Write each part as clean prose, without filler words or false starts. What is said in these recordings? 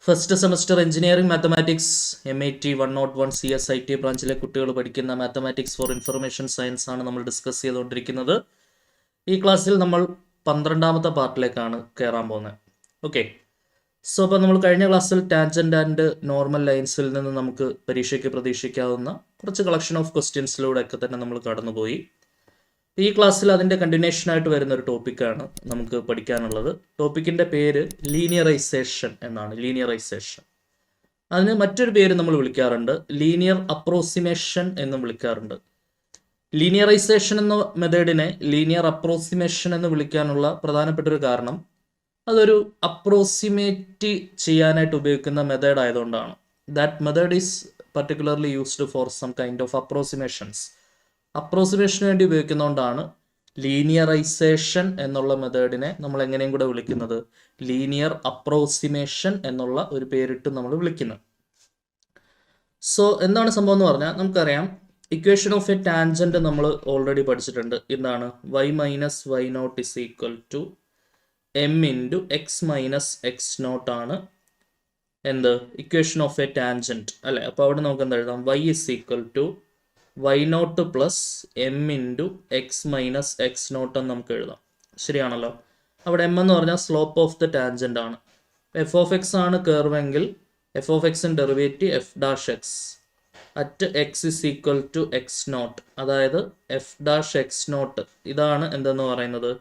First semester engineering mathematics MIT 101 CSIT ബ്രാഞ്ചിലെ കുട്ടികൾ പഠിക്കുന്ന mathematics for information science ആണ് നമ്മൾ ഡിസ്കസ് ചെയ്തുകൊണ്ടിരിക്കുന്നത്. ഈ ക്ലാസ്സിൽ നമ്മൾ 12ാമത്തെ പാർട്ടിലേക്കാണ് കയറാൻ പോകുന്നത്. ഓക്കെ, സോ അപ്പോൾ നമ്മൾ കഴിഞ്ഞ ക്ലാസ്സിൽ ടാൻജൻ്റ് ആൻഡ് നോർമൽ ലൈൻസിൽ നിന്ന് നമുക്ക് പരീക്ഷയ്ക്ക് പ്രതീക്ഷിക്കാവുന്ന കുറച്ച് കളക്ഷൻ ഓഫ് ക്വസ്റ്റ്യൻസിലൂടെയൊക്കെ തന്നെ നമ്മൾ കടന്നുപോയി. ഈ ക്ലാസ്സിൽ അതിൻ്റെ കണ്ടിന്യൂഷനായിട്ട് വരുന്ന ഒരു ടോപ്പിക്കാണ് നമുക്ക് പഠിക്കാനുള്ളത്. ടോപ്പിക്കിൻ്റെ പേര് ലീനിയറൈസേഷൻ എന്നാണ്. ലീനിയറൈസേഷൻ, അതിന് മറ്റൊരു പേര് നമ്മൾ വിളിക്കാറുണ്ട് ലീനിയർ അപ്രോക്സിമേഷൻ എന്നും വിളിക്കാറുണ്ട്. ലീനിയറൈസേഷൻ എന്ന മെത്തേഡിനെ ലീനിയർ അപ്രോക്സിമേഷൻ എന്ന് വിളിക്കാനുള്ള പ്രധാനപ്പെട്ട ഒരു കാരണം അതൊരു അപ്രോക്സിമേറ്റ് ചെയ്യാനായിട്ട് ഉപയോഗിക്കുന്ന മെത്തേഡ് ആയതുകൊണ്ടാണ്. That method is particularly used for some kind of approximations. അപ്രോക്സിമേഷന് വേണ്ടി ഉപയോഗിക്കുന്നതുകൊണ്ടാണ് ലീനിയറൈസേഷൻ എന്നുള്ള മെത്തേഡിനെ നമ്മൾ എങ്ങനെയും കൂടെ വിളിക്കുന്നത് ലീനിയർ അപ്രോക്സിമേഷൻ എന്നുള്ള ഒരു പേരിട്ട് നമ്മൾ വിളിക്കുന്നത്. സോ എന്താണ് സംഭവം എന്ന് പറഞ്ഞാൽ നമുക്കറിയാം, ഇക്വേഷൻ ഓഫ് എ ടാൻജന്റ് നമ്മൾ ഓൾറെഡി പഠിച്ചിട്ടുണ്ട്. എന്താണ് y minus y naught is equal to m into x minus x naught ആണ് എന്ത് ഇക്വേഷൻ ഓഫ് എ ടാൻജന്റ് അല്ലേ. അപ്പോൾ അവിടെ നമുക്ക് എന്താ എഴുതാം, y is equal to y naught plus m into x minus x naught എന്ന് നമുക്ക് എഴുതാം. ശരിയാണല്ലോ. അവിടെ എം എന്ന് പറഞ്ഞാൽ സ്ലോപ്പ് ഓഫ് ദ ടാൻജൻ്റ് ആണ്. എഫ് ഓഫ് എക്സ് ആണ് കർവെങ്കിൽ എഫ് ഓഫ് എക്സിൻ്റെ derivative f dash x at x is equal to x naught, അതായത് എഫ് ഡാഷ് എക്സ് നോട്ട് ഇതാണ് എന്തെന്ന് പറയുന്നത്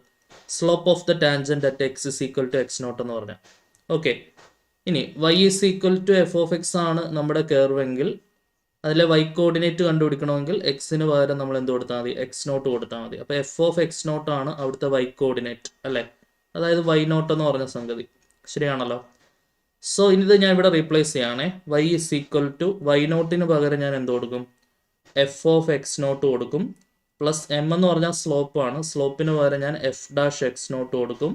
slope of the tangent at x is equal to x naught എന്ന് പറഞ്ഞാൽ. Okay, ഇനി y is equal to f of x ആണ് നമ്മുടെ കർവെങ്കിൽ അതിലെ വൈ കോർഡിനേറ്റ് കണ്ടുപിടിക്കണമെങ്കിൽ എക്സിന് പകരം നമ്മൾ എന്ത് കൊടുത്താൽ മതി, എക്സ് നോട്ട് കൊടുത്താൽ മതി. അപ്പോൾ എഫ് ഓഫ് എക്സ് നോട്ട് ആണ് അവിടുത്തെ വൈ കോർഡിനേറ്റ് അല്ലേ, അതായത് വൈ നോട്ട് എന്ന് പറഞ്ഞ സംഗതി. ശരിയാണല്ലോ. സോ ഇനിത് ഞാൻ ഇവിടെ റീപ്ലേസ് ചെയ്യുകയാണേ. Y is equal to y നോട്ടിന് പകരം ഞാൻ എന്ത് കൊടുക്കും, എഫ് ഓഫ് എക്സ് നോട്ട് കൊടുക്കും. പ്ലസ് എം എന്ന് പറഞ്ഞാൽ സ്ലോപ്പാണ്, സ്ലോപ്പിന് പകരം ഞാൻ എഫ് ഡാഷ് എക്സ് നോട്ട് കൊടുക്കും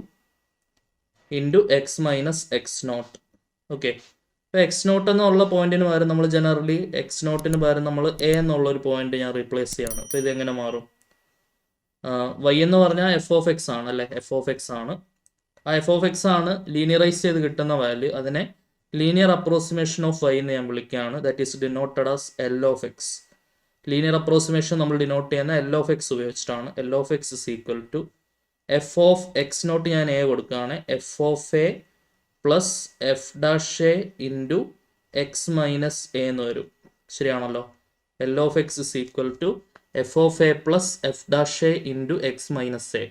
into x minus x nought. Okay, ഇപ്പോൾ എക്സ് നോട്ട് എന്നുള്ള പോയിന്റിന് പകരം നമ്മൾ ജനറലി എക്സ് നോട്ടിന് പകരം നമ്മൾ എ എന്നുള്ളൊരു പോയിന്റ് ഞാൻ റീപ്ലേസ് ചെയ്യാണ്. അപ്പോൾ ഇതെങ്ങനെ മാറും, വൈ എന്ന് പറഞ്ഞാൽ എഫ് ഓഫ് എക്സ് ആണ് അല്ലേ, എഫ് ഓഫ് എക്സ് ആണ്. ആ എഫ് ഓഫ് എക്സ് ആണ് ലീനിയറൈസ് ചെയ്ത് കിട്ടുന്ന വാല്യൂ. അതിനെ ലീനിയർ അപ്രോക്സിമേഷൻ ഓഫ് വൈ എന്ന് ഞാൻ വിളിക്കുകയാണ്. That is denoted as L of x. Linear approximation നമ്മൾ ഡിനോട്ട് ചെയ്യുന്ന എൽ ഓഫ് എക്സ് ഉപയോഗിച്ചിട്ടാണ്. L of x is equal to f of x naught ഞാൻ എ കൊടുക്കുകയാണ്, f of a plus f dash a into x minus a എന്ന് വരും. ശരിയാണല്ലോ. L of x is equal to f of a plus f dash a into x minus a.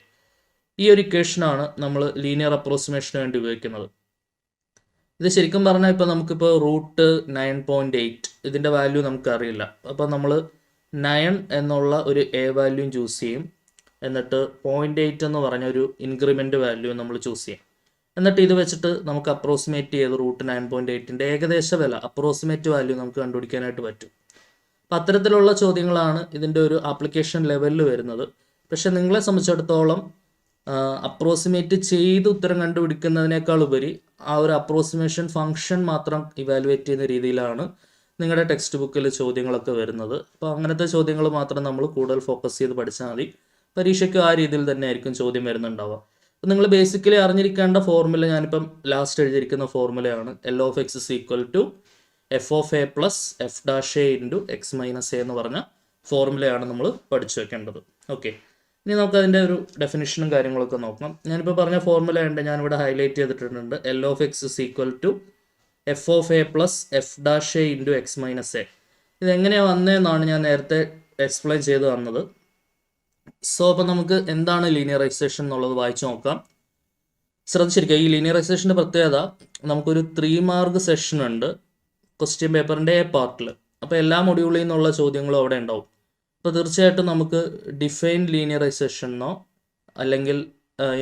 ഈ ഒരു ഇക്വേഷനാണ് നമ്മൾ linear അപ്രോക്സിമേഷന് വേണ്ടി ഉപയോഗിക്കുന്നത്. ഇത് ശരിക്കും പറഞ്ഞാൽ ഇപ്പോൾ നമുക്കിപ്പോൾ റൂട്ട് 9.8 ഇതിൻ്റെ വാല്യൂ നമുക്കറിയില്ല. അപ്പോൾ നമ്മൾ 9 എന്നുള്ള ഒരു എ വാല്യൂയും ചൂസ് ചെയ്യും, എന്നിട്ട് 0.8 എന്ന് പറഞ്ഞ ഒരു ഇൻക്രിമെൻ്റ് വാല്യൂ നമ്മൾ ചൂസ് ചെയ്യും. എന്നിട്ട് ഇത് വെച്ചിട്ട് നമുക്ക് അപ്രോക്സിമേറ്റ് ചെയ്ത് റൂട്ട് 9.8ൻ്റെ ഏകദേശ വില അപ്രോക്സിമേറ്റ് വാല്യൂ നമുക്ക് കണ്ടുപിടിക്കാനായിട്ട് പറ്റും. അപ്പം അത്തരത്തിലുള്ള ചോദ്യങ്ങളാണ് ഇതിൻ്റെ ഒരു ആപ്ലിക്കേഷൻ ലെവലിൽ വരുന്നത്. പക്ഷെ നിങ്ങളെ സംബന്ധിച്ചിടത്തോളം അപ്രോക്സിമേറ്റ് ചെയ്ത് ഉത്തരം കണ്ടുപിടിക്കുന്നതിനേക്കാൾ ഉപരി ആ ഒരു അപ്രോക്സിമേഷൻ ഫംഗ്ഷൻ മാത്രം ഇവാലുവേറ്റ് ചെയ്യുന്ന രീതിയിലാണ് നിങ്ങളുടെ ടെക്സ്റ്റ് ബുക്കിൽ ചോദ്യങ്ങളൊക്കെ വരുന്നത്. അപ്പോൾ അങ്ങനത്തെ ചോദ്യങ്ങൾ മാത്രം നമ്മൾ കൂടുതൽ ഫോക്കസ് ചെയ്ത് പഠിച്ചാൽ മതി. പരീക്ഷയ്ക്ക് ആ രീതിയിൽ തന്നെ ആയിരിക്കും ചോദ്യം വരുന്നുണ്ടാവുക. അപ്പോൾ നിങ്ങൾ ബേസിക്കലി അറിഞ്ഞിരിക്കേണ്ട ഫോർമുല ഞാനിപ്പം ലാസ്റ്റ് എഴുതിയിരിക്കുന്ന ഫോർമുലയാണ്. L of x is equal to f of a plus f dash a into x minus a എന്ന് പറഞ്ഞ ഫോർമുലയാണ് നമ്മൾ പഠിച്ചു വെക്കേണ്ടത്. ഓക്കെ, ഇനി നമുക്ക് അതിൻ്റെ ഒരു ഡെഫിനിഷനും കാര്യങ്ങളൊക്കെ നോക്കാം. ഞാനിപ്പോൾ പറഞ്ഞ ഫോർമുല ഉണ്ട്, ഞാനിവിടെ ഹൈലൈറ്റ് ചെയ്തിട്ടുണ്ട്. L of x is equal to f of a plus f dash a into x minus a. ഇതെങ്ങനെയാണ് വന്നതെന്നാണ് ഞാൻ നേരത്തെ എക്സ്പ്ലെയിൻ ചെയ്ത് തന്നത്. സോ അപ്പോൾ നമുക്ക് എന്താണ് ലീനിയറൈസേഷൻ എന്നുള്ളത് വായിച്ചു നോക്കാം. ശ്രദ്ധിച്ചിരിക്കുക, ഈ ലീനിയറൈസേഷൻ്റെ പ്രത്യേകത നമുക്കൊരു 3 മാർക്ക് സെഷൻ ഉണ്ട് ക്വസ്റ്റ്യൻ പേപ്പറിൻ്റെ എ പാർട്ടിൽ. അപ്പോൾ എല്ലാ മൊഡ്യൂളിൽ നിന്നുള്ള ചോദ്യങ്ങളും അവിടെ ഉണ്ടാവും. അപ്പോൾ തീർച്ചയായിട്ടും നമുക്ക് ഡിഫൈൻ ലീനിയറൈസേഷനോ അല്ലെങ്കിൽ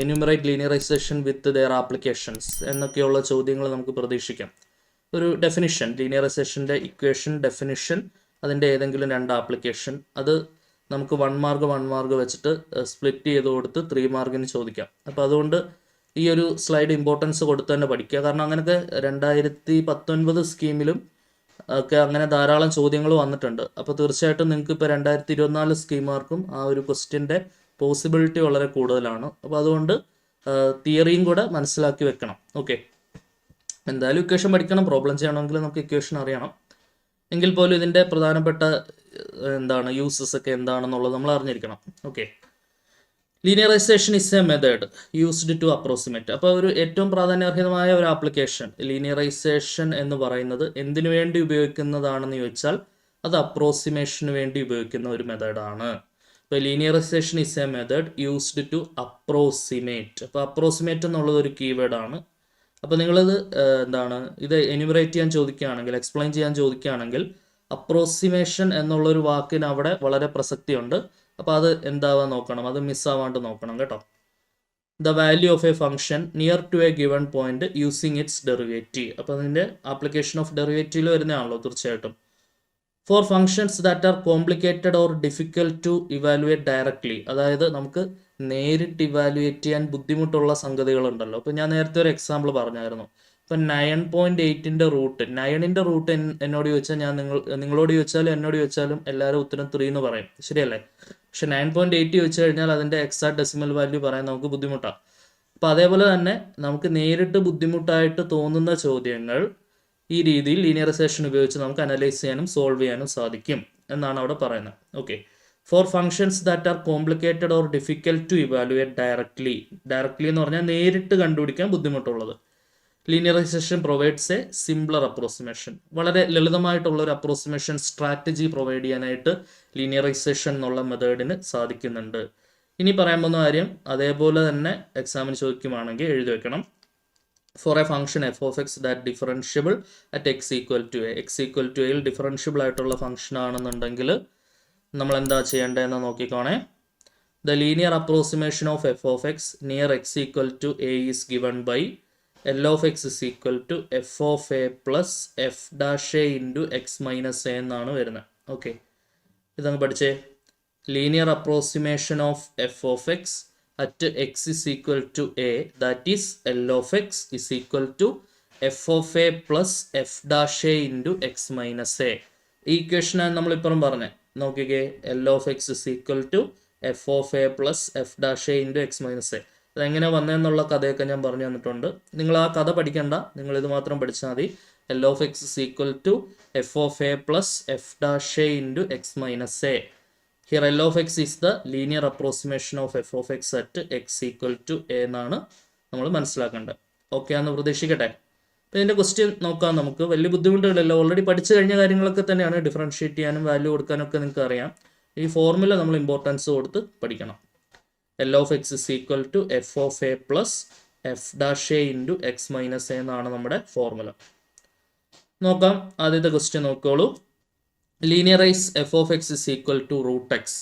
enumerate linearisation with their applications എന്നൊക്കെയുള്ള ചോദ്യങ്ങൾ നമുക്ക് പ്രതീക്ഷിക്കാം. ഒരു ഡെഫിനിഷൻ, ലീനിയറൈസേഷൻ്റെ ഇക്വേഷൻ ഡെഫിനിഷൻ, അതിൻ്റെ ഏതെങ്കിലും 2 ആപ്ലിക്കേഷൻ, അത് നമുക്ക് 1 മാർക്ക് വെച്ചിട്ട് സ്പ്ലിറ്റ് ചെയ്ത് കൊടുത്ത് 3 മാർക്കിന് ചോദിക്കാം. അപ്പോൾ അതുകൊണ്ട് ഈ ഒരു സ്ലൈഡ് ഇമ്പോർട്ടൻസ് കൊടുത്ത് തന്നെ പഠിക്കുക. കാരണം അങ്ങനത്തെ 2019 സ്കീമിലും ഒക്കെ അങ്ങനെ ധാരാളം ചോദ്യങ്ങൾ വന്നിട്ടുണ്ട്. അപ്പോൾ തീർച്ചയായിട്ടും നിങ്ങൾക്ക് ഇപ്പോൾ 2024 സ്കീമാർക്കും ആ ഒരു ക്വസ്റ്റ്യൻ്റെ പോസിബിലിറ്റി വളരെ കൂടുതലാണ്. അപ്പോൾ അതുകൊണ്ട് തിയറിയും കൂടെ മനസ്സിലാക്കി വെക്കണം. ഓക്കെ, എന്തായാലും ഇക്വേഷൻ പഠിക്കണം, പ്രോബ്ലം ചെയ്യണമെങ്കിൽ നമുക്ക് ഇക്വേഷൻ അറിയണം. എങ്കിൽ പോലും ഇതിൻ്റെ പ്രധാനപ്പെട്ട യൂസസ് ഒക്കെ എന്താണെന്നുള്ളത് നമ്മൾ അറിഞ്ഞിരിക്കണം. Okay, linearization is a method used to approximate. അപ്പോൾ ഒരു ഏറ്റവും പ്രാധാന്യാർഹമായ ഒരു ആപ്ലിക്കേഷൻ ലീനിയറൈസേഷൻ എന്ന് പറയുന്നത് എന്തിനു വേണ്ടി ഉപയോഗിക്കുന്നതാണെന്ന് ചോദിച്ചാൽ അത് അപ്രോക്സിമേഷന് വേണ്ടി ഉപയോഗിക്കുന്ന ഒരു മെത്തേഡാണ്. ഇപ്പോൾ linearization is a method used to approximate. അപ്പോൾ അപ്രോക്സിമേറ്റ് എന്നുള്ളത് ഒരു കീവേഡാണ്. അപ്പോൾ നിങ്ങളിത് ഇത് എന്യൂമറേറ്റ് ചെയ്യാൻ ചോദിക്കുകയാണെങ്കിൽ, എക്സ്പ്ലെയിൻ ചെയ്യാൻ ചോദിക്കുകയാണെങ്കിൽ അപ്രോക്സിമേഷൻ എന്നുള്ളൊരു വാക്കിന് അവിടെ വളരെ പ്രസക്തിയുണ്ട്. അപ്പോൾ അത് എന്താവാൻ നോക്കണം, അത് മിസ്സാവാണ്ട് നോക്കണം കേട്ടോ. The value of a function near to a given point using its derivative. അപ്പോൾ അതിൻ്റെ ആപ്ലിക്കേഷൻ ഓഫ് ഡെറിവേറ്റീവിൽ വരുന്നതാണല്ലോ തീർച്ചയായിട്ടും. For functions that are complicated or difficult to evaluate directly, അതായത് നമുക്ക് നേരിട്ട് ഇവാലുവേറ്റ് ചെയ്യാൻ ബുദ്ധിമുട്ടുള്ള സംഗതികളുണ്ടല്ലോ. അപ്പോൾ ഞാൻ നേരത്തെ ഒരു എക്സാമ്പിൾ പറഞ്ഞായിരുന്നു. ഇപ്പം 9.8 റൂട്ട്, 9 റൂട്ട് എന്നോട് ചോദിച്ചാൽ നിങ്ങളോട് ചോദിച്ചാലും എന്നോട് ചോദിച്ചാലും എല്ലാവരും ഉത്തരം 3 എന്ന് പറയും, ശരിയല്ലേ? പക്ഷെ 9.8 ചോദിച്ചു കഴിഞ്ഞാൽ അതിൻ്റെ എക്സാക്ട് ഡെസിമൽ വാല്യൂ പറയാൻ നമുക്ക് ബുദ്ധിമുട്ടാണ്. അപ്പോൾ അതേപോലെ തന്നെ നമുക്ക് നേരിട്ട് ബുദ്ധിമുട്ടായിട്ട് തോന്നുന്ന ചോദ്യങ്ങൾ ഈ രീതിയിൽ ലീനിയറൈസേഷൻ ഉപയോഗിച്ച് നമുക്ക് അനലൈസ് ചെയ്യാനും സോൾവ് ചെയ്യാനും സാധിക്കും എന്നാണ് അവിടെ പറയുന്നത്. Okay, for functions that are complicated or difficult to evaluate directly എന്ന് പറഞ്ഞാൽ നേരിട്ട് കണ്ടുപിടിക്കാൻ ബുദ്ധിമുട്ടുള്ളത്, linearization provides a simpler approximation. വളരെ ലളിതമായിട്ടുള്ള ഒരു അപ്രോക്സിമേഷൻ സ്ട്രാറ്റജി പ്രൊവൈഡ് ചെയ്യാനായിട്ട് ലീനിയറൈസേഷൻ എന്നുള്ള മെത്തേഡിന് സാധിക്കുന്നുണ്ട്. ഇനി പറയാൻ പോകുന്ന കാര്യം അതേപോലെ തന്നെ എക്സാമിന് ചോദിക്കുവാണെങ്കിൽ എഴുതി വെക്കണം. For a function f of x that differentiable at x equal to a, x equal to എയിൽ ഡിഫറൻഷ്യബിൾ ആയിട്ടുള്ള ഫംഗ്ഷൻ ആണെന്നുണ്ടെങ്കിൽ നമ്മൾ എന്താ ചെയ്യേണ്ടതെന്ന് നോക്കിക്കോണേ. The linear approximation of f of x near x equal to a is given by L of x is equal to f of a plus f dash a into x minus a എന്നാണ് വരുന്നത്. Okay, ഇതങ്ങ് പഠിച്ചേ. Linear approximation of f of x at x is equal to a, that is L of x is equal to f of a plus f dash a into x minus a. ഈ ഇക്വേഷനാണ് നമ്മളിപ്പുറം പറഞ്ഞത്. നോക്കിക്കേ, L of x is equal to f of a plus f dash a into x minus a. അതെങ്ങനെ വന്നതെന്നുള്ള കഥയൊക്കെ ഞാൻ പറഞ്ഞു തന്നിട്ടുണ്ട്. നിങ്ങൾ ആ കഥ പഠിക്കണ്ട, നിങ്ങളിത് മാത്രം പഠിച്ചാൽ മതി. L of x is equal to f of a plus f dash a into x minus a. Here L of x is the linear approximation of f of x at x equal to a എന്നാണ് നമ്മൾ മനസ്സിലാക്കേണ്ടത്. Okay ആണെന്ന് പ്രതീക്ഷിക്കട്ടെ. അപ്പോൾ ഇതിൻ്റെ question നോക്കാം നമുക്ക്. വലിയ ബുദ്ധിമുട്ടുകളല്ലോ, already പഠിച്ചു കഴിഞ്ഞ കാര്യങ്ങളൊക്കെ തന്നെയാണ്. ഡിഫറൻഷ്യേറ്റ് ചെയ്യാനും വാല്യൂ കൊടുക്കാനൊക്കെ നിങ്ങൾക്ക് അറിയാം. ഈ ഫോർമുല നമ്മൾ ഇമ്പോർട്ടൻസ് കൊടുത്ത് പഠിക്കണം. L of x is equal to f of a plus f dash a into x minus a എന്നാണ് നമ്മുടെ ഫോർമുല. നോക്കാം, ആദ്യത്തെ ക്വസ്റ്റ്യൻ നോക്കോളൂ. Linearize f of x is equal to root x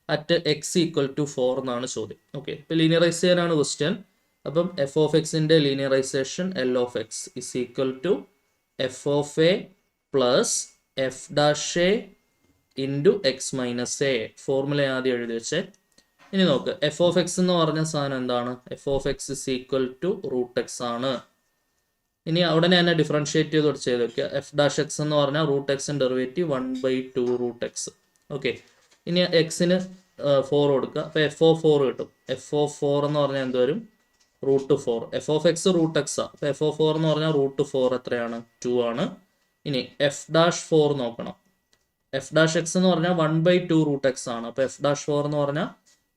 at x equal to 4 എന്നാണ് ചോദ്യം. Okay, ഇപ്പോൾ linearize ചെയ്യാനാണ് question. അപ്പം എഫ് ഓഫ് എക്സിൻ്റെ linearization L of x is equal to f of a plus f dash a into x minus a. Formula ആദ്യം എഴുതി വെച്ചേ. ഇനി നോക്ക്, എഫ് ഓഫ് എക്സ് എന്ന് പറഞ്ഞ സാധനം എന്താണ്? F of x is equal to root x ആണ്. ഇനി അവിടെ തന്നെ ഡിഫറൻഷ്യേറ്റ് ചെയ്ത് വെക്കുക. എഫ് ഡാഷ് എക്സ് എന്ന് പറഞ്ഞാൽ റൂട്ട് എക്സിൻ്റെ ഡെറിവേറ്റീവ് 1/2 റൂട്ട് എക്സ്. ഓക്കെ, ഇനി എക്സിന് 4 കൊടുക്കുക. അപ്പോൾ എഫ് ഓഫ് 4 കിട്ടും. എഫ് ഓഫ് 4 എന്ന് പറഞ്ഞാൽ എന്ത് വരും? Root 4. F of x root എക്സാണ്. അപ്പോൾ എഫ് ഓഫ് 4 എന്ന് പറഞ്ഞാൽ റൂട്ട് 4 എത്രയാണ്? 2 ആണ്. ഇനി എഫ് ഡാഷ് 4 നോക്കണം. എഫ് ഡാഷ് എക്സ് എന്ന് പറഞ്ഞാൽ 1/2 റൂട്ട് എക്സ് ആണ്. അപ്പോൾ എഫ് ഡാഷ് 4 എന്ന് പറഞ്ഞാൽ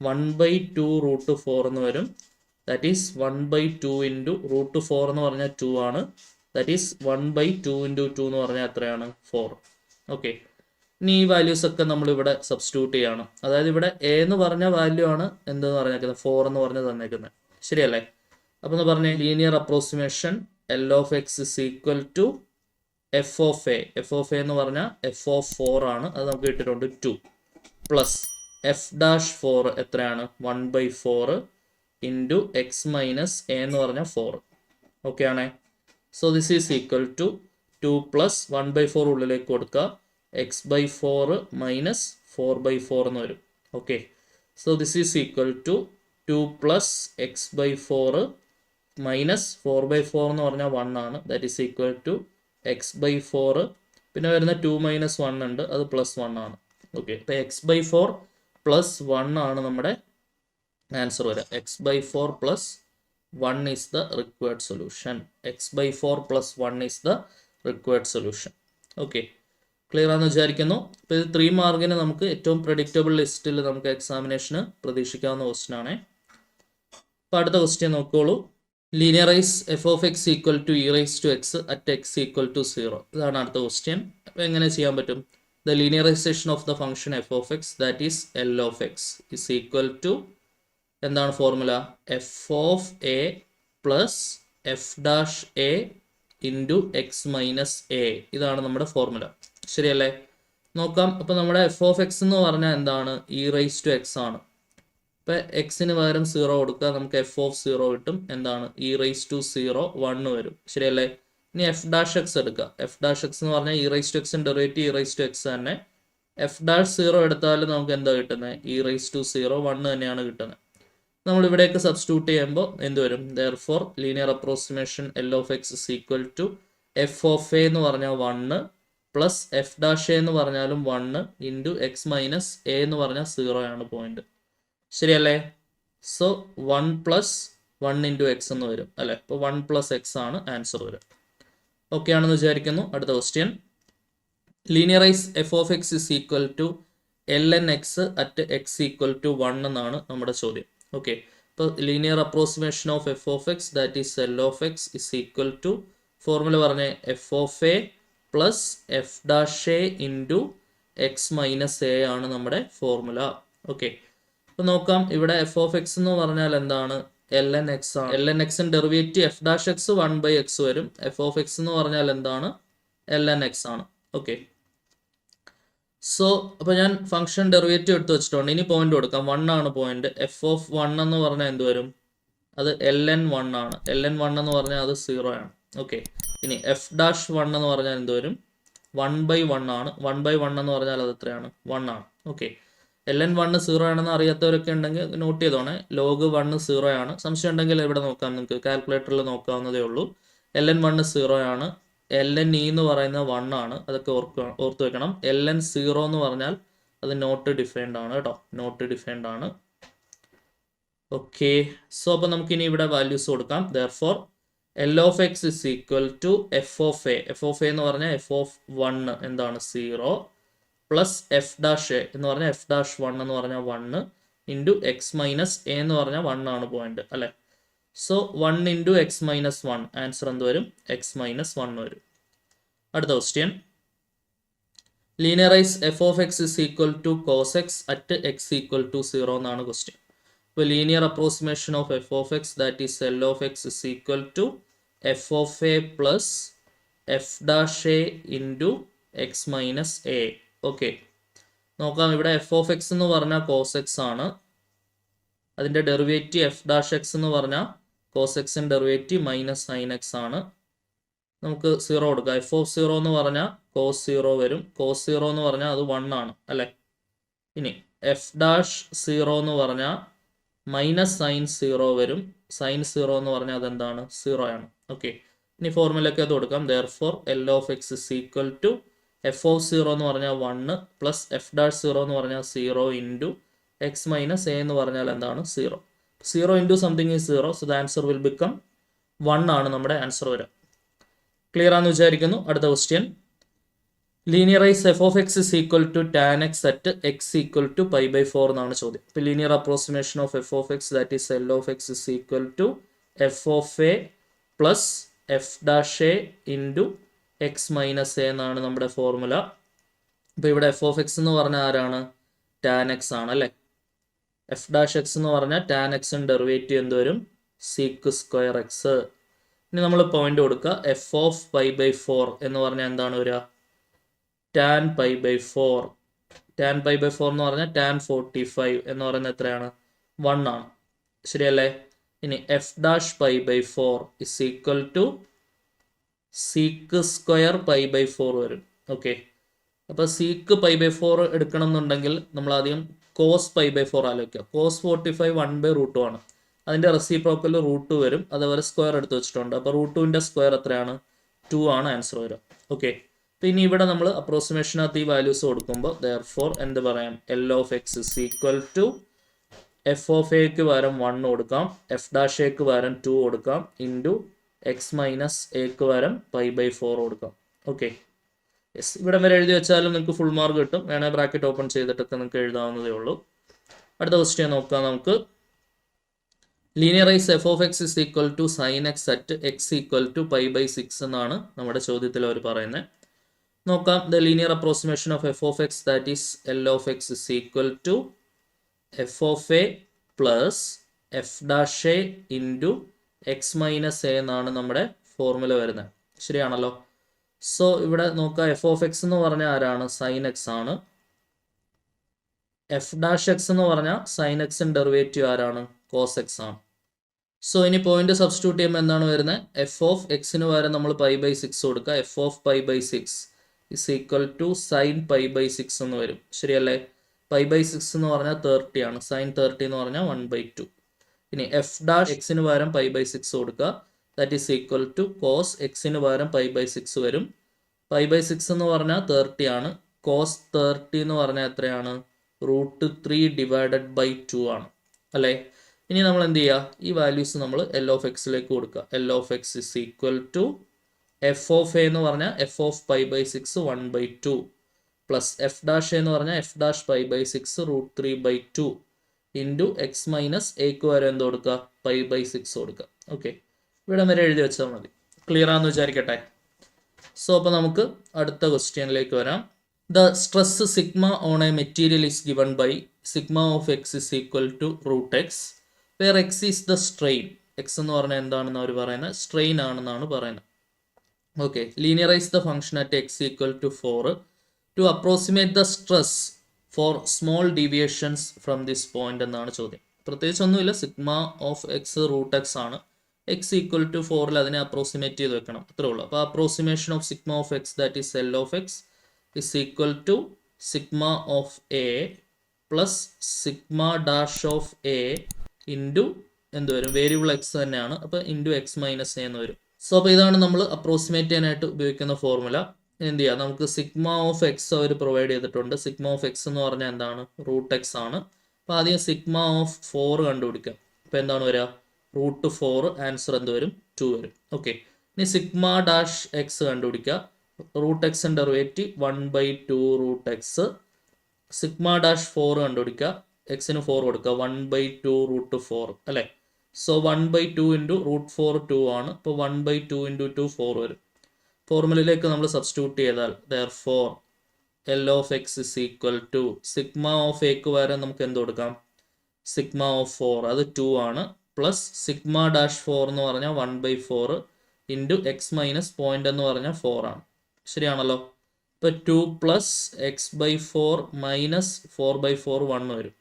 1/2 റൂട്ട് 4 എന്ന് വരും. ദാറ്റ് ഈസ് 1/2 ഇൻറ്റു റൂട്ട് 4 എന്ന് പറഞ്ഞാൽ 2 ആണ്. ദാറ്റ് ഈസ് 1/2 ഇൻറ്റു 2 എന്ന് പറഞ്ഞാൽ എത്രയാണ്? 4. ഓക്കെ, ഇനി ഈ വാല്യൂസ് ഒക്കെ നമ്മളിവിടെ സബ്സ്റ്റിറ്റ്യൂട്ട് ചെയ്യണം. അതായത് ഇവിടെ എ എന്ന് പറഞ്ഞ വാല്യൂ ആണ് എന്തെന്ന് പറഞ്ഞേക്കുന്നത്? 4 എന്ന് പറഞ്ഞ് തന്നേക്കുന്നത്, ശരിയല്ലേ? അപ്പോൾ എന്ന് പറഞ്ഞാൽ linear approximation L of x is equal to f of a. f of a എന്ന് പറഞ്ഞാൽ f of 4 ആണ്. അത് നമുക്ക് കിട്ടിയിട്ടുണ്ട് 2 പ്ലസ് f dash 4 എത്രയാണ്? 1/4 ഇൻറ്റു എക്സ് മൈനസ് എ എന്ന് പറഞ്ഞാൽ 4. ഓക്കെ ആണേ. So this is equal to 2 plus 1/4 ഉള്ളിലേക്ക് കൊടുക്കുക. x/4 മൈനസ് 4/4 എന്ന് വരും. Okay, so this is equal to 2 plus x/4 minus 4/4 എന്ന് പറഞ്ഞാൽ 1 ആണ്. That is equal to x/4. പിന്നെ വരുന്ന 2 മൈനസ് 1 ഉണ്ട്, അത് പ്ലസ് 1 ആണ്. ഓക്കെ, ഇപ്പോൾ x/4 പ്ലസ് 1 ആണ് നമ്മുടെ ആൻസർ വരിക. x/4 plus 1 is the required solution. x/4 plus 1 is the required solution. Okay, clear ആണെന്ന് വിചാരിക്കുന്നു. അപ്പോൾ ഇത് 3 മാർക്കിന് നമുക്ക് ഏറ്റവും പ്രഡിക്റ്റബിൾ ലിസ്റ്റിൽ നമുക്ക് എക്സാമിനേഷന് പ്രതീക്ഷിക്കാവുന്ന ക്വസ്റ്റ്യൻ ആണ്. അപ്പോൾ അടുത്ത ക്വസ്റ്റ്യൻ നോക്കോളൂ. Linearize f of x equal to e raise to x at x equal to 0. ഇതാണ് അടുത്ത ക്വസ്റ്റ്യൻ. അപ്പോൾ എങ്ങനെ ചെയ്യാൻ പറ്റും? The linearization of the function f of x that is L of x is equal to എന്താണ് formula? F of a plus f dash a into x minus a. ഇതാണ് നമ്മുടെ formula, ശരിയല്ലേ? നോക്കാം. അപ്പോൾ നമ്മുടെ എഫ് ഓഫ് എക്സ് എന്ന് പറഞ്ഞാൽ എന്താണ്? ഇ റൈസ് ടു എക്സ് ആണ്. ഇപ്പോൾ എക്സിന് പകരം 0 കൊടുക്കുക, നമുക്ക് എഫ് ഓഫ് 0 കിട്ടും. എന്താണ്? ഇ റൈസ് ടു 0 1 വരും, ശരിയല്ലേ? ഇനി എഫ് ഡാഷ് എക്സ് എടുക്കുക. എഫ് ഡാഷ് എക്സ് എന്ന് പറഞ്ഞാൽ ഇ റൈസ് ടു എക്സിൻ്റെ derivative e raise to x തന്നെ. എഫ് ഡാഷ് 0 എടുത്താൽ നമുക്ക് എന്താ കിട്ടുന്നത്? ഇ റൈസ് ടു 0 1 തന്നെയാണ് കിട്ടുന്നത്. നമ്മൾ ഇവിടേക്ക് സബ്സ്റ്റിറ്റ്യൂട്ട് ചെയ്യുമ്പോൾ എന്ത് വരും? Therefore linear approximation L of x is equal to f of a എന്ന് പറഞ്ഞാൽ 1 പ്ലസ് എഫ് ഡാഷ് എ എന്ന് പറഞ്ഞാലും 1 ഇൻറ്റു എക്സ് മൈനസ് എ എന്ന് പറഞ്ഞാൽ 0 ആണ് പോയിന്റ്, ശരിയല്ലേ? സോ 1 പ്ലസ് 1 ഇൻറ്റു എക്സ് എന്ന് വരും അല്ലേ? അപ്പോൾ 1 പ്ലസ് എക്സ് ആണ് ആൻസർ വരും. ഓക്കെ ആണെന്ന് വിചാരിക്കുന്നു. അടുത്ത question. Linearize f of x is equal to l n x at x equal to 1 എന്നാണ് നമ്മുടെ ചോദ്യം. ഓക്കെ, അപ്പോൾ linear approximation of f of x that is L of x is equal to formula പറഞ്ഞ f of a plus f dash a into x minus a ആണ് നമ്മുടെ formula. Okay, അപ്പോൾ നോക്കാം. ഇവിടെ എഫ് ഓഫ് എക്സ് എന്ന് പറഞ്ഞാൽ എന്താണ്? L n X ആണ്. എൽ എൻ എക്സിൻ്റെ derivative f dash X 1/x വരും. എഫ് ഓഫ് എക്സ് എന്ന് പറഞ്ഞാൽ എന്താണ്? എൽ എൻ എക്സ് ആണ്. ഓക്കെ, സോ അപ്പോൾ ഞാൻ ഫംഗ്ഷൻ ഡെറിവേറ്റീവ് എടുത്ത് വെച്ചിട്ടുണ്ട്. ഇനി പോയിന്റ് കൊടുക്കാം. 1 ആണ് പോയിന്റ്. എഫ് ഓഫ് 1 എന്ന് പറഞ്ഞാൽ എന്ത് വരും? അത് എൽ എൻ 1 ആണ്. എൽ എൻ 1 എന്ന് പറഞ്ഞാൽ അത് 0 ആണ്. ഓക്കെ, ഇനി എഫ് ഡാഷ് 1 എന്ന് പറഞ്ഞാൽ എന്ത് വരും? 1/1 ആണ്. 1/1 എന്ന് പറഞ്ഞാൽ അത് എത്രയാണ്? 1 ആണ്. ഓക്കെ, എൽ എൻ 1 0 ആണെന്ന് അറിയാത്തവരൊക്കെ ഉണ്ടെങ്കിൽ നോട്ട് ചെയ്തോണേ. ലോഗ് 1 0 ആണ്. സംശയം ഉണ്ടെങ്കിൽ ഇവിടെ നോക്കാം, നിങ്ങൾക്ക് കാൽക്കുലേറ്ററിൽ നോക്കാവുന്നതേ ഉള്ളൂ. എൽ എൻ 1 0 ആണ്. എൽ എൻ ഇ എന്ന് പറയുന്നത് 1 ആണ്. അതൊക്കെ ഓർത്ത് വെക്കണം. എൽ എൻ 0 എന്ന് പറഞ്ഞാൽ അത് നോട്ട് ഡിഫൈൻഡ് ആണ് കേട്ടോ, നോട്ട് ഡിഫൈൻഡ് ആണ്. ഓക്കെ, സോ അപ്പോൾ നമുക്കിനി ഇവിടെ വാല്യൂസ് കൊടുക്കാം. Therefore L of x is equal to f of a. F of a എന്ന് പറഞ്ഞാൽ എഫ് ഓഫ് 1 എന്താണ്? 0 പ്ലസ് എഫ് ഡാഷ് എ എന്ന് പറഞ്ഞാൽ എഫ് ഡാഷ് 1 എന്ന് പറഞ്ഞാൽ 1 ഇൻറ്റു എക്സ് മൈനസ് എ എന്ന് പറഞ്ഞാൽ 1 ആണ് പോയിന്റ് അല്ലേ? So 1 into x minus 1 answer എന്ത് വരും? എക്സ് മൈനസ് 1 വരും. അടുത്ത question. Linearize f of x is equal to cos x at x equal to 0 എന്നാണ് ക്വസ്റ്റ്യൻ. ഇപ്പോൾ linear approximation of f of x that is L of x is equal to f of a plus f dash a into x minus a. Okay, നോക്കാം. ഇവിടെ F of x എന്ന് പറഞ്ഞാൽ cos X ആണ്. അതിൻ്റെ derivative f dash x എന്ന് പറഞ്ഞാൽ cos എക്സിൻ്റെ derivative minus sign X ആണ്. നമുക്ക് 0 കൊടുക്കാം. എഫ് ഓഫ് 0 എന്ന് പറഞ്ഞാൽ കോസ് 0 വരും. കോസ് 0 എന്ന് പറഞ്ഞാൽ അത് 1 ആണ് അല്ലേ? ഇനി എഫ് ഡാഷ് 0 എന്ന് പറഞ്ഞാൽ മൈനസ് സൈൻ 0 വരും. സൈൻ 0 എന്ന് പറഞ്ഞാൽ അതെന്താണ്? 0 ആണ്. ഓക്കെ, ഇനി ഫോർമുലയൊക്കെ അത് കൊടുക്കാം. Therefore L of x is equal to f of 0 എന്ന് പറഞ്ഞാൽ 1 പ്ലസ് എഫ് ഡാഷ് 0 എന്ന് പറഞ്ഞാൽ 0 ഇൻറ്റു എക്സ് മൈനസ് എ എന്ന് പറഞ്ഞാൽ എന്താണ്? 0. 0 into something is 0. So the answer will become 1 ആണ് നമ്മുടെ ആൻസർ വരിക. ക്ലിയർ ആണെന്ന് വിചാരിക്കുന്നു. അടുത്ത question. Linearize f of x is equal to tan x at x equal to π/4 എന്നാണ് ചോദ്യം. ഇപ്പോൾ linear approximation of f of x that is L of x is equal to f of a plus f dash a into x minus a എന്നാണ് നമ്മുടെ formula. അപ്പോൾ ഇവിടെ F of x എന്ന് പറഞ്ഞാൽ ആരാണ്? ടാൻ എക്സ് ആണ് അല്ലേ? F dash x എന്ന് പറഞ്ഞാൽ ടാൻ എക്സിൻ്റെ ഡെറിവേറ്റീവ് എന്ത് വരും? Seek square X. ഇനി നമ്മൾ പോയിന്റ് കൊടുക്കുക. എഫ് ഓഫ് π/4 എന്ന് പറഞ്ഞാൽ എന്താണ് വരിക? ടാൻ π/4. ടാൻ π/4 എന്ന് പറഞ്ഞാൽ ടാൻ 45 എന്ന് പറയുന്നത് എത്രയാണ്? 1 ആണ്, ശരിയല്ലേ? ഇനി f dash π/4 is equal to sec square π/4 വരും. ഓക്കെ, അപ്പോൾ സീക്ക് π/4 എടുക്കണം എന്നുണ്ടെങ്കിൽ നമ്മൾ ആദ്യം കോസ് π/4 ആലോചിക്കുക. കോസ് 45 1/√2 ആണ്. അതിൻ്റെ റെസിപ്രോക്കൽ √2 വരും. അതേപോലെ സ്ക്വയർ എടുത്ത് വെച്ചിട്ടുണ്ട്. അപ്പോൾ √2ൻ്റെ സ്ക്വയർ എത്രയാണ്? 2 ആണ് ആൻസർ വരിക. ഓക്കെ, പിന്നെ ഇവിടെ നമ്മൾ അപ്രോക്സിമേഷനകത്ത് ഈ വാല്യൂസ് കൊടുക്കുമ്പോൾ ദെയർഫോർ എന്ത് പറയാം? L of x is equal to f of എക്ക് പകരം 1 കൊടുക്കാം, എഫ് ഡാഷ് എക്ക് പകരം 2 കൊടുക്കാം, ഇൻറ്റു എക്സ് മൈനസ് എക്ക് പകരം π/4 കൊടുക്കാം. ഓക്കെ, യെസ്, ഇവിടെ വരെ എഴുതി വെച്ചാലും നിങ്ങൾക്ക് ഫുൾ മാർക്ക് കിട്ടും. വേണേൽ ബ്രാക്കറ്റ് ഓപ്പൺ ചെയ്തിട്ടൊക്കെ നിങ്ങൾക്ക് എഴുതാവുന്നതേ ഉള്ളൂ. അടുത്ത ക്വസ്റ്റ്യൻ നോക്കാം നമുക്ക്. Linearize f of x is equal to sine x at x equal to π/6 എന്നാണ് നമ്മുടെ ചോദ്യത്തിൽ അവർ പറയുന്നത്. നോക്കാം. The linear approximation of f of x that is L of x is equal to f of a plus f dash a into x minus a എന്നാണ് നമ്മുടെ formula വരുന്നത്. ശരിയാണല്ലോ. സോ ഇവിടെ നോക്കാം, എഫ് ഓഫ് എക്സ് എന്ന് പറഞ്ഞാൽ ആരാണ്? Sign X ആണ്. എഫ് ഡാഷ് എക്സ് എന്ന് പറഞ്ഞാൽ സൈൻ എക്സിൻ്റെ ഡെറിവേറ്റീവ് ആരാണ്? കോസ് എക്സ് ആണ്. സോ ഇനി പോയിന്റ് സബ്സ്റ്റിറ്റ്യൂട്ട് ചെയ്യുമ്പോൾ എന്താണ് വരുന്നത്? എഫ് ഓഫ് എക്സിന് പകരം നമ്മൾ π/6 കൊടുക്കുക. F of π/6 is equal to sine π/6 എന്ന് വരും. ശരിയല്ലേ? π/6 എന്ന് പറഞ്ഞാൽ 30 ആണ്. സൈൻ 30 എന്ന് പറഞ്ഞാൽ 1/2. ഇനി എഫ് ഡാഷ് എക്സിന് പകരം π/6 കൊടുക്കുക. That is equal to cos എക്സിന് പകരം π/6 വരും. π/6 എന്ന് പറഞ്ഞാൽ 30 ആണ്. കോസ് 30 എന്ന് പറഞ്ഞാൽ എത്രയാണ്? √3 ഡിവൈഡഡ് ബൈ 2 ആണ് അല്ലേ? ഇനി നമ്മൾ എന്ത് ചെയ്യുക? ഈ വാല്യൂസ് നമ്മൾ എൽ ഓഫ് എക്സിലേക്ക് കൊടുക്കുക. L of x is equal to f of a എന്ന് പറഞ്ഞാൽ f of π/6 1/2 plus f dash എന്ന് പറഞ്ഞാൽ f dash π/6 √3/2 into x minus എക്ക് വരെ എന്ത് കൊടുക്കുക? π/6 കൊടുക്കുക. ഓക്കെ, ഇവിടെ വരെ എഴുതി വെച്ചാൽ മതി. ക്ലിയർ ആണെന്ന് വിചാരിക്കട്ടെ. സോ അപ്പോൾ നമുക്ക് അടുത്ത ക്വസ്റ്റ്യനിലേക്ക് വരാം. The stress sigma on a material is given by sigma of x is equal to √x where x is the strain. X എന്ന് പറഞ്ഞാൽ എന്താണെന്ന് അവർ പറയുന്നത്? സ്ട്രെയിൻ ആണെന്നാണ് പറയുന്നത്. Okay, linearize the function at x equal to 4 to approximate the stress for small deviations from this point എന്നാണ് ചോദ്യം. പ്രത്യേകിച്ച് ഒന്നുമില്ല, സിഗ്മ ഓഫ് എക്സ് √x ആണ്. എക്സ് ഈക്വൽ ടു 4 അതിനെ അപ്രോക്സിമേറ്റ് ചെയ്ത് വെക്കണം, അത്രേ ഉള്ളൂ. അപ്പോൾ approximation of sigma of x that is L of x is equal to sigma of a plus sigma dash of a into എന്ത് വരും? വേരിയബിൾ എക്സ് തന്നെയാണ്, അപ്പോൾ ഇൻറ്റു എക്സ് മൈനസ് എ എന്ന് വരും. സോ അപ്പോൾ ഇതാണ് നമ്മൾ അപ്രോക്സിമേറ്റ് ചെയ്യാനായിട്ട് ഉപയോഗിക്കുന്ന ഫോർമുല. എന്ത് ചെയ്യുക? നമുക്ക് സിഗ്മ ഓഫ് എക്സ് അവർ പ്രൊവൈഡ് ചെയ്തിട്ടുണ്ട്. സിഗ്മ ഓഫ് എക്സ് എന്ന് പറഞ്ഞാൽ എന്താണ്? √x ആണ്. അപ്പോൾ ആദ്യം സിഗ്മ ഓഫ് 4 കണ്ടുപിടിക്കാം. അപ്പോൾ എന്താണ് വരിക? √4. ആൻസർ എന്ത് വരും? 2 വരും. ഓക്കെ, ഇനി സിഗ്മ ഡാഷ് എക്സ് കണ്ടുപിടിക്കുക. √x derivative 1/2 √x. Sigma dash 4 കണ്ടുപിടിക്കുക. എക്സിന് 4 കൊടുക്കുക. 1/2 √4 അല്ലേ? സോ 1/2 ഇൻറ്റു √4 2 ആണ്. അപ്പോൾ 1/2 ഇൻറ്റു 2 4 വരും. ഫോർമുലയിലേക്ക് നമ്മൾ സബ്സ്റ്റിറ്റ്യൂട്ട് ചെയ്താൽ therefore L of x is equal to sigma of എക്ക് പകരം നമുക്ക് എന്ത് കൊടുക്കാം? സിഗ്മ ഓഫ് 4, അത് 2 ആണ്, പ്ലസ് സിഗ്മ ഡാഷ് 4 എന്ന് പറഞ്ഞാൽ 1/4 ഇൻറ്റു എക്സ് മൈനസ് പോയിന്റ് എന്ന് പറഞ്ഞാൽ 4 ആണ്. ശരിയാണല്ലോ? ഇപ്പോൾ 2 പ്ലസ് x/4 മൈനസ് 4/4 1 വരും.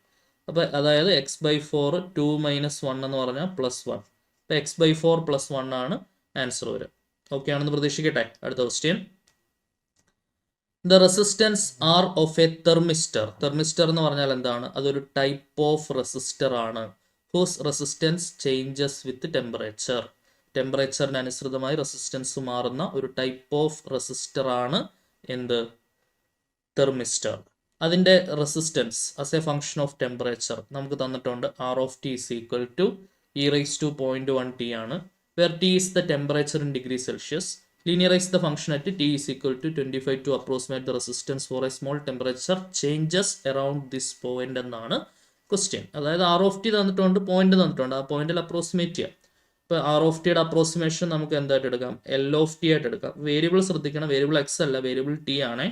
അപ്പോൾ അതായത് x/4 2 മൈനസ് 1 എന്ന് പറഞ്ഞാൽ +1. അപ്പോൾ x/4 +1 ആണ് ആൻസർ വരും. ഓക്കെ ആണെന്ന് പ്രതീക്ഷിക്കട്ടെ. അടുത്ത question. The resistance R of a thermistor. Thermistor എന്ന് പറഞ്ഞാൽ എന്താണ്? അതൊരു ടൈപ്പ് ഓഫ് റെസിസ്റ്റർ ആണ്. Whose resistance changes with temperature. ടെമ്പറേച്ചറിന് അനുസൃതമായി റെസിസ്റ്റൻസ് മാറുന്ന ഒരു ടൈപ്പ് ഓഫ് റെസിസ്റ്റർ ആണ് എന്ത്? തെർമിസ്റ്റർ. അതിൻ്റെ resistance as a function of temperature നമുക്ക് തന്നിട്ടുണ്ട്. R of T is equal to e⁻⁴ ആണ്. where t is the temperature in degree Celsius. Linearize the function at t is equal to 25 to approximate the resistance for a small temperature changes around this point എന്നാണ് question. അതായത് R of T തന്നിട്ടുണ്ട്, point തന്നിട്ടുണ്ട്, ആ പോയിന്റിൽ approximate ചെയ്യാം. ഇപ്പോൾ R of ടിയുടെ approximation നമുക്ക് എന്തായിട്ട് എടുക്കാം? എൽ ഓഫ് ടി ആയിട്ട് എടുക്കാം. വേരിയബിൾ ശ്രദ്ധിക്കണം, വേരിയബിൾ എക്സ് അല്ല, വേരിയബിൾ ടി ആണ്.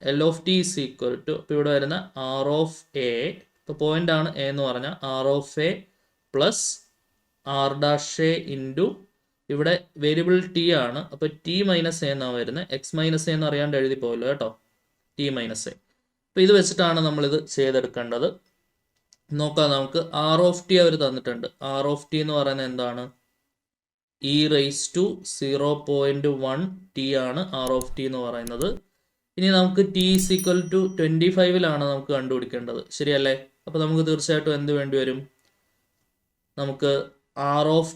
L of T is equal to, ഇപ്പോൾ ഇവിടെ വരുന്ന ആർ ഓഫ് എ, ഇപ്പോൾ പോയിന്റ് ആണ് എ എന്ന് പറഞ്ഞാൽ R of a plus R dash a into ഇവിടെ വേരിയബിൾ ടി ആണ്, അപ്പോൾ ടി മൈനസ് എ എന്നാണ് വരുന്നത്. എക്സ് മൈനസ് എ എന്ന് അറിയാണ്ട് എഴുതി പോയല്ലോ കേട്ടോ, ടി മൈനസ് എ. അപ്പോൾ ഇത് വെച്ചിട്ടാണ് നമ്മളിത് ചെയ്തെടുക്കേണ്ടത്. നോക്കാം നമുക്ക്. ആർ ഓഫ് ടി അവർ തന്നിട്ടുണ്ട്. ആർ ഓഫ് ടി എന്ന് പറയുന്നത് എന്താണ്? e⁻⁴ ടി ആണ് ആർ ഓഫ് ടി എന്ന് പറയുന്നത്. ഇനി നമുക്ക് ടി ഈസ് ഈക്വൽ ടു 25 നമുക്ക് കണ്ടുപിടിക്കേണ്ടത്, ശരിയല്ലേ? അപ്പോൾ നമുക്ക് തീർച്ചയായിട്ടും എന്ത് വേണ്ടി വരും? നമുക്ക് R of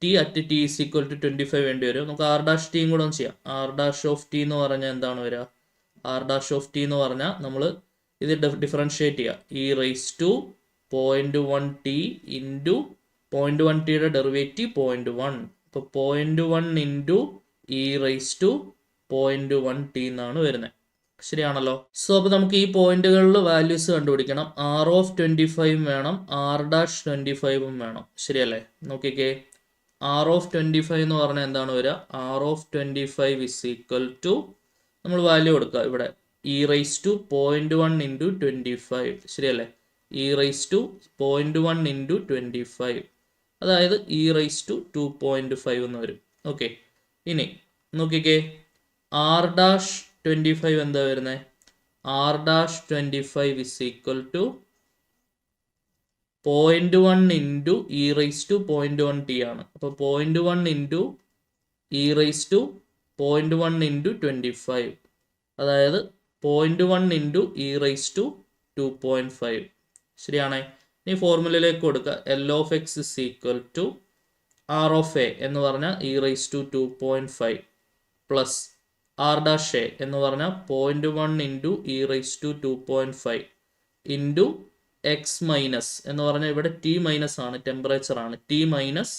t at T is equal to 25 വേണ്ടി വരും. നമുക്ക് ആർ ഡാഷ് ടിയും കൂടെ ഒന്ന് ചെയ്യാം. ആർ ഡാഷ് ഓഫ് ടി എന്ന് പറഞ്ഞാൽ എന്താണ് വരിക? ആർ ഡാഷ് ഓഫ് ടി എന്ന് പറഞ്ഞാൽ നമ്മൾ ഇത് ഡിഫറൻഷിയേറ്റ് ചെയ്യുക. e⁻⁴ 0.1t into 0.1tയുടെ derivative 0.1. അപ്പോൾ 0.1 into e raise to 0.1t എന്നാണ് വരുന്നത്. ശരിയാണല്ലോ. സോ അപ്പോൾ നമുക്ക് ഈ പോയിന്റുകളിൽ വാല്യൂസ് കണ്ടുപിടിക്കണം. R(25) വേണം, R'(25) വേണം. ശരിയല്ലേ? നോക്കിക്കേ, R(25) എന്ന് പറഞ്ഞാൽ എന്താണ് വരിക? R(25) is equal to, നമ്മൾ വാല്യൂ കൊടുക്കുക ഇവിടെ, ഇ റൈസ് ടു 0.1 ഇൻറ്റു 25. ശരിയല്ലേ? ഇ റൈസ് ടു 0.1 ഇൻറ്റു 25, അതായത് ഇ റൈസ് ടു 2.5 എന്ന് വരും. ഓക്കെ, ഇനി നോക്കിക്കേ, R'(25) എന്താ വരുന്നത്? R'(25) is equal to 0.1 into e raise to 0.1t ആണ്. അപ്പോൾ 0.1 into e raise to 0.1 into 25, അതായത് 0.1 ഇൻറ്റു ഇ റൈസ് ടു 2.5. ശരിയാണേ? ഇനി ഫോർമുലയിലേക്ക് കൊടുക്കുക. L of x is equal to R of a എന്ന് പറഞ്ഞാൽ e raise to 2.5 plus R' എന്ന് പറഞ്ഞാൽ 0.1 into e raise to 2.5 into x minus എന്ന് പറഞ്ഞാൽ ഇവിടെ ടി മൈനസ് ആണ്, ടെമ്പറേച്ചർ ആണ്. ടി മൈനസ്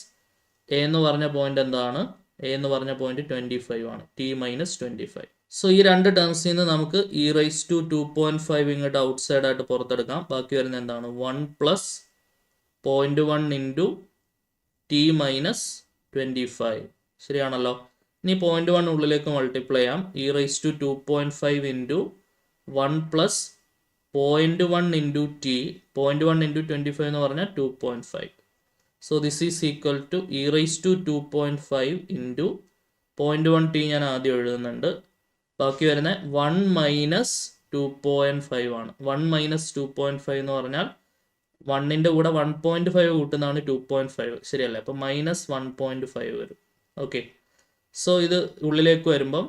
എ എന്ന് പറഞ്ഞ പോയിന്റ് എന്താണ്? എ എന്ന് പറഞ്ഞ പോയിന്റ് 25 ആണ്. T minus 25. സോ ഈ രണ്ട് ടേംസിൽ നിന്ന് നമുക്ക് ഇ റൈസ് ടു 2.5 ഇങ്ങോട്ട് ഔട്ട് സൈഡ് ആയിട്ട് പുറത്തെടുക്കാം. ബാക്കി വരുന്നത് എന്താണ്? 1 പ്ലസ് 0.1 ഇൻറ്റു ടി മൈനസ് 25. ശരിയാണല്ലോ? ഇനി 0.1 ഉള്ളിലേക്ക് മൾട്ടിപ്ലൈ ചെയ്യാം. E raise to 2.5 into 1 plus 0.1 into t, 0.1 into 25 എന്ന് പറഞ്ഞാൽ 2.5. So this is equal to e raise to 2.5 into 0.1 t ഞാൻ ആദ്യം എഴുതുന്നുണ്ട്. ബാക്കി വരുന്ന 1 മൈനസ് 2.5 ആണ്. 1 മൈനസ് 2.5 എന്ന് പറഞ്ഞാൽ 1ൻ്റെ കൂടെ 1.5 കൂട്ടുന്നതാണ് 2.5. ശരിയല്ലേ? അപ്പോൾ മൈനസ് 1.5 വരും. ഓക്കെ, സോ ഇത് ഉള്ളിലേക്ക് വരുമ്പം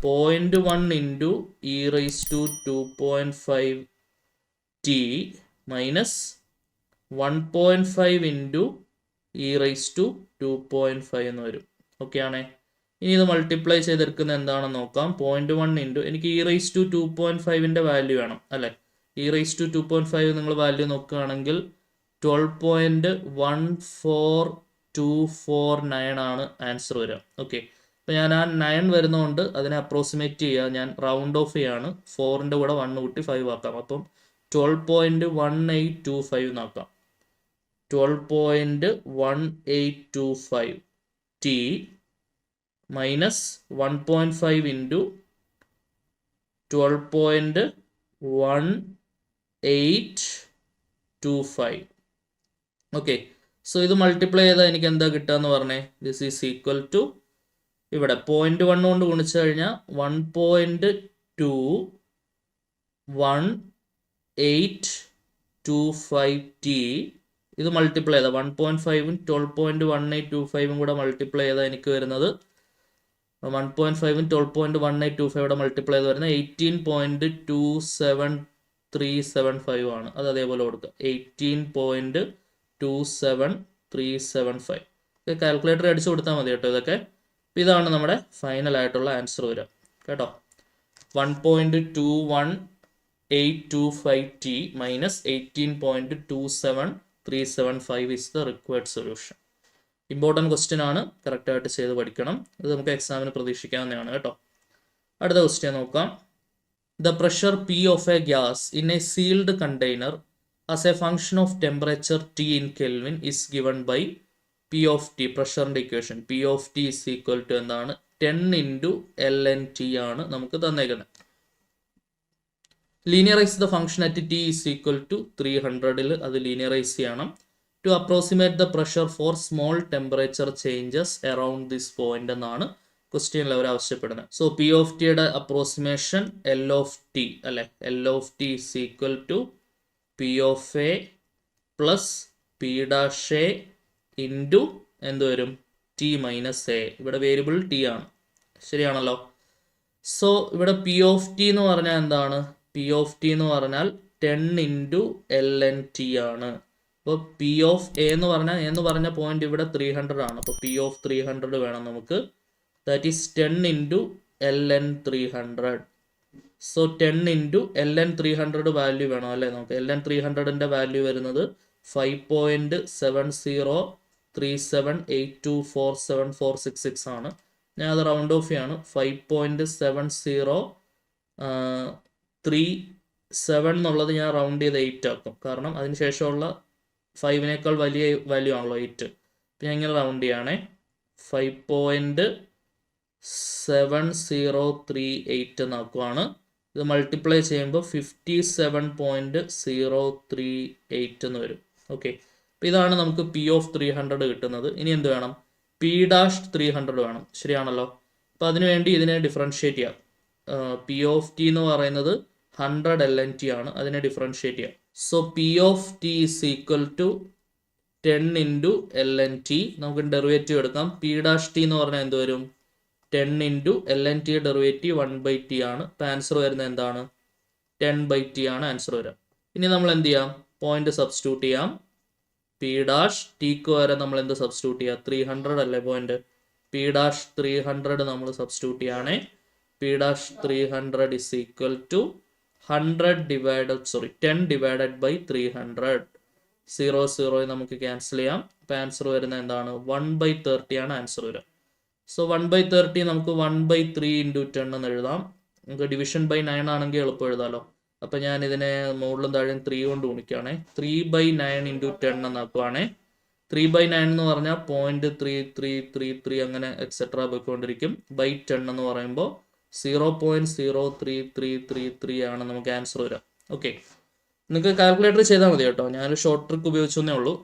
0.1 into e raise to 2.5 t minus 1.5 into e raise to 2.5 എന്ന് വരും. ഓക്കെ ആണേ? ഇനി ഇത് മൾട്ടിപ്ലൈ ചെയ്തെടുക്കുന്നത് എന്താണെന്ന് നോക്കാം. 0.1 ഇൻറ്റു, എനിക്ക് ഇ റൈസ് ടു 2.5ൻ്റെ വാല്യൂ വേണം അല്ലേ? ഇ റൈസ് ടു 2.5 നിങ്ങൾ വാല്യൂ നോക്കുകയാണെങ്കിൽ 12.1429 ആണ് ആൻസർ വരിക. ഓക്കെ, അപ്പോൾ ഞാൻ ആ 9 വരുന്നതുകൊണ്ട് അതിനെ അപ്രോക്സിമേറ്റ് ചെയ്യുക. ഞാൻ റൗണ്ട് ഓഫ് ചെയ്യാണ്. 4ൻ്റെ കൂടെ 1 കൂട്ടി 5 ആക്കാം. അപ്പം 12.1825 എന്നാക്കാം. 12.1825 T minus 1.5 into 12.1825. Okay, so ഇത് മൾട്ടിപ്ലൈ ചെയ്താൽ എനിക്ക് എന്താ കിട്ടുക എന്ന് പറഞ്ഞേ? ദിസ് ഈസ് ഈക്വൽ ടു, ഇവിടെ 0.1 കൊണ്ട് ഗുണിച്ചു കഴിഞ്ഞാൽ 1.2125 ടി. ഇത് മൾട്ടിപ്ലൈ ചെയ്താൽ 1.5ഉം 12.1825 കൂടെ മൾട്ടിപ്ലൈ ചെയ്താൽ എനിക്ക് വരുന്നത് 1.5ഉം 12.1825 മൾട്ടിപ്ലൈ ചെയ്ത് വരുന്നത് 18.27375 ആണ്. അത് അതേപോലെ കൊടുക്കുക. 18.27375. കാൽക്കുലേറ്റർ അടിച്ചു കൊടുത്താൽ മതി കേട്ടോ ഇതൊക്കെ. ഇതാണ് നമ്മുടെ ഫൈനൽ ആയിട്ടുള്ള ആൻസർ വരിക കേട്ടോ. 1.21825 T minus 18.27375 is the required solution. Important question ആണ്, കറക്റ്റായിട്ട് ചെയ്ത് പഠിക്കണം. ഇത് നമുക്ക് എക്സാമിന് പ്രതീക്ഷിക്കാവുന്നതാണ് കേട്ടോ. അടുത്ത ക്വസ്റ്റ്യൻ നോക്കാം. The pressure P of a gas in a sealed container as a function of temperature T in Kelvin is given by P of T. പ്രഷറിൻ്റെ equation P of T is equal to എന്താണ്? 10 into LNT ആണ് നമുക്ക് തന്നേക്കുന്നത്. Linearise the function at T is equal to 300ൽ അത് linearise ചെയ്യണം. To approximate the pressure for small temperature changes around this point എന്നാണ് ക്വസ്റ്റ്യനിൽ അവർ ആവശ്യപ്പെടുന്നത്. സോ പി ഓഫ് ടിയുടെ അപ്രോക്സിമേഷൻ എൽ ഓഫ് ടി അല്ലെ? L of t is equal to P of a plus P dash a into എന്ത് വരും? T minus a. ഇവിടെ variable t ആണ്. ശരിയാണല്ലോ? സോ ഇവിടെ പി ഓഫ് ടി എന്ന് പറഞ്ഞാൽ എന്താണ്? പി ഓഫ് ടി എന്ന് പറഞ്ഞാൽ 10 ഇൻറ്റു LNT ആണ്. അപ്പോൾ പി ഓഫ് എ എന്ന് പറഞ്ഞ പോയിന്റ് ഇവിടെ 300 ആണ്. അപ്പോൾ പി ഓഫ് 300 വേണം നമുക്ക്. That is 10 into LN 300. So 10 into ln300 value വേണം അല്ലേ നമുക്ക്. ln300ൻ്റെ വാല്യൂ വരുന്നത് 5.7037824746 ആണ്. ഞാൻ അത് റൗണ്ട് ഓഫ് ചെയ്യാണ്. 5.7037 എന്നുള്ളത് ഞാൻ റൗണ്ട് ചെയ്ത് 8 ആക്കും. കാരണം അതിന് ശേഷമുള്ള 5-നേക്കാൾ വലിയ വാല്യൂ ആണല്ലോ 8. അപ്പം ഞാൻ ഇങ്ങനെ റൗണ്ട് ചെയ്യുകയാണേ. 5.7038 എന്നാക്കുവാണ്. ഇത് മൾട്ടിപ്ലൈ ചെയ്യുമ്പോൾ 57.038 എന്ന് വരും. ഓക്കെ, അപ്പോൾ ഇതാണ് നമുക്ക് P(300) കിട്ടുന്നത്. ഇനി എന്ത് വേണം? P'300 വേണം. ശരിയാണല്ലോ. അപ്പോൾ അതിനുവേണ്ടി ഇതിനെ ഡിഫറൻഷ്യേറ്റ് ചെയ്യാം. P(t) എന്ന് പറയുന്നത് 100 ln t ആണ്. അതിനെ ഡിഫറൻഷ്യേറ്റ് ചെയ്യാം. So P(t) is equal to 10 into ln t. നമുക്ക് ഡെറിവേറ്റീവ് എടുക്കാം. P'(t) എന്ന് പറഞ്ഞാൽ എന്ത് വരും? 10 into ln t derivative 1/t ആണ്. ഇപ്പം ആൻസർ വരുന്നത് എന്താണ്? 10/t ആണ് ആൻസർ വരിക. ഇനി നമ്മൾ എന്ത് ചെയ്യാം? പോയിന്റ് സബ്സ്റ്റിറ്റ്യൂട്ട് ചെയ്യാം. P'(t)ക്ക് വരെ നമ്മൾ എന്ത് സബ്സ്റ്റിറ്റ്യൂട്ട് ചെയ്യുക? 300 അല്ലേ പോയിന്റ്. P'300 നമ്മൾ substitute ചെയ്യുകയാണെ. P'300 is equal to 10 divided by 300. 0 നമുക്ക് ക്യാൻസൽ ചെയ്യാം. ഇപ്പം ആൻസർ വരുന്നത് എന്താണ്? 1/30 ആണ് ആൻസർ വരിക. സോ 1/30 നമുക്ക് 1/3 ഇൻറ്റു 10 എന്ന് എഴുതാം. നമുക്ക് ഡിവിഷൻ ബൈ 9 ആണെങ്കിൽ എളുപ്പം എഴുതാമല്ലോ. അപ്പം ഞാൻ ഇതിനെ മുകളിലും താഴെയും 3 കൊണ്ട് ഗുണിക്കുകയാണേ. 3/9 ഇൻറ്റു 10 എന്നാക്കുവാണേ. 3/9 എന്ന് പറഞ്ഞാൽ 0.3333 അങ്ങനെ എക്സെട്ര പോയിക്കൊണ്ടിരിക്കും. ബൈ 10 എന്ന് പറയുമ്പോൾ 0.0333 ആണ് നമുക്ക് ആൻസർ വരിക. ഓക്കെ, നിങ്ങൾക്ക് കാൽക്കുലേറ്റർ ചെയ്താൽ മതി കേട്ടോ. ഞാനൊരു ഷോർട്ട് ട്രിക്ക് ഉപയോഗിച്ചേ ഉള്ളൂ.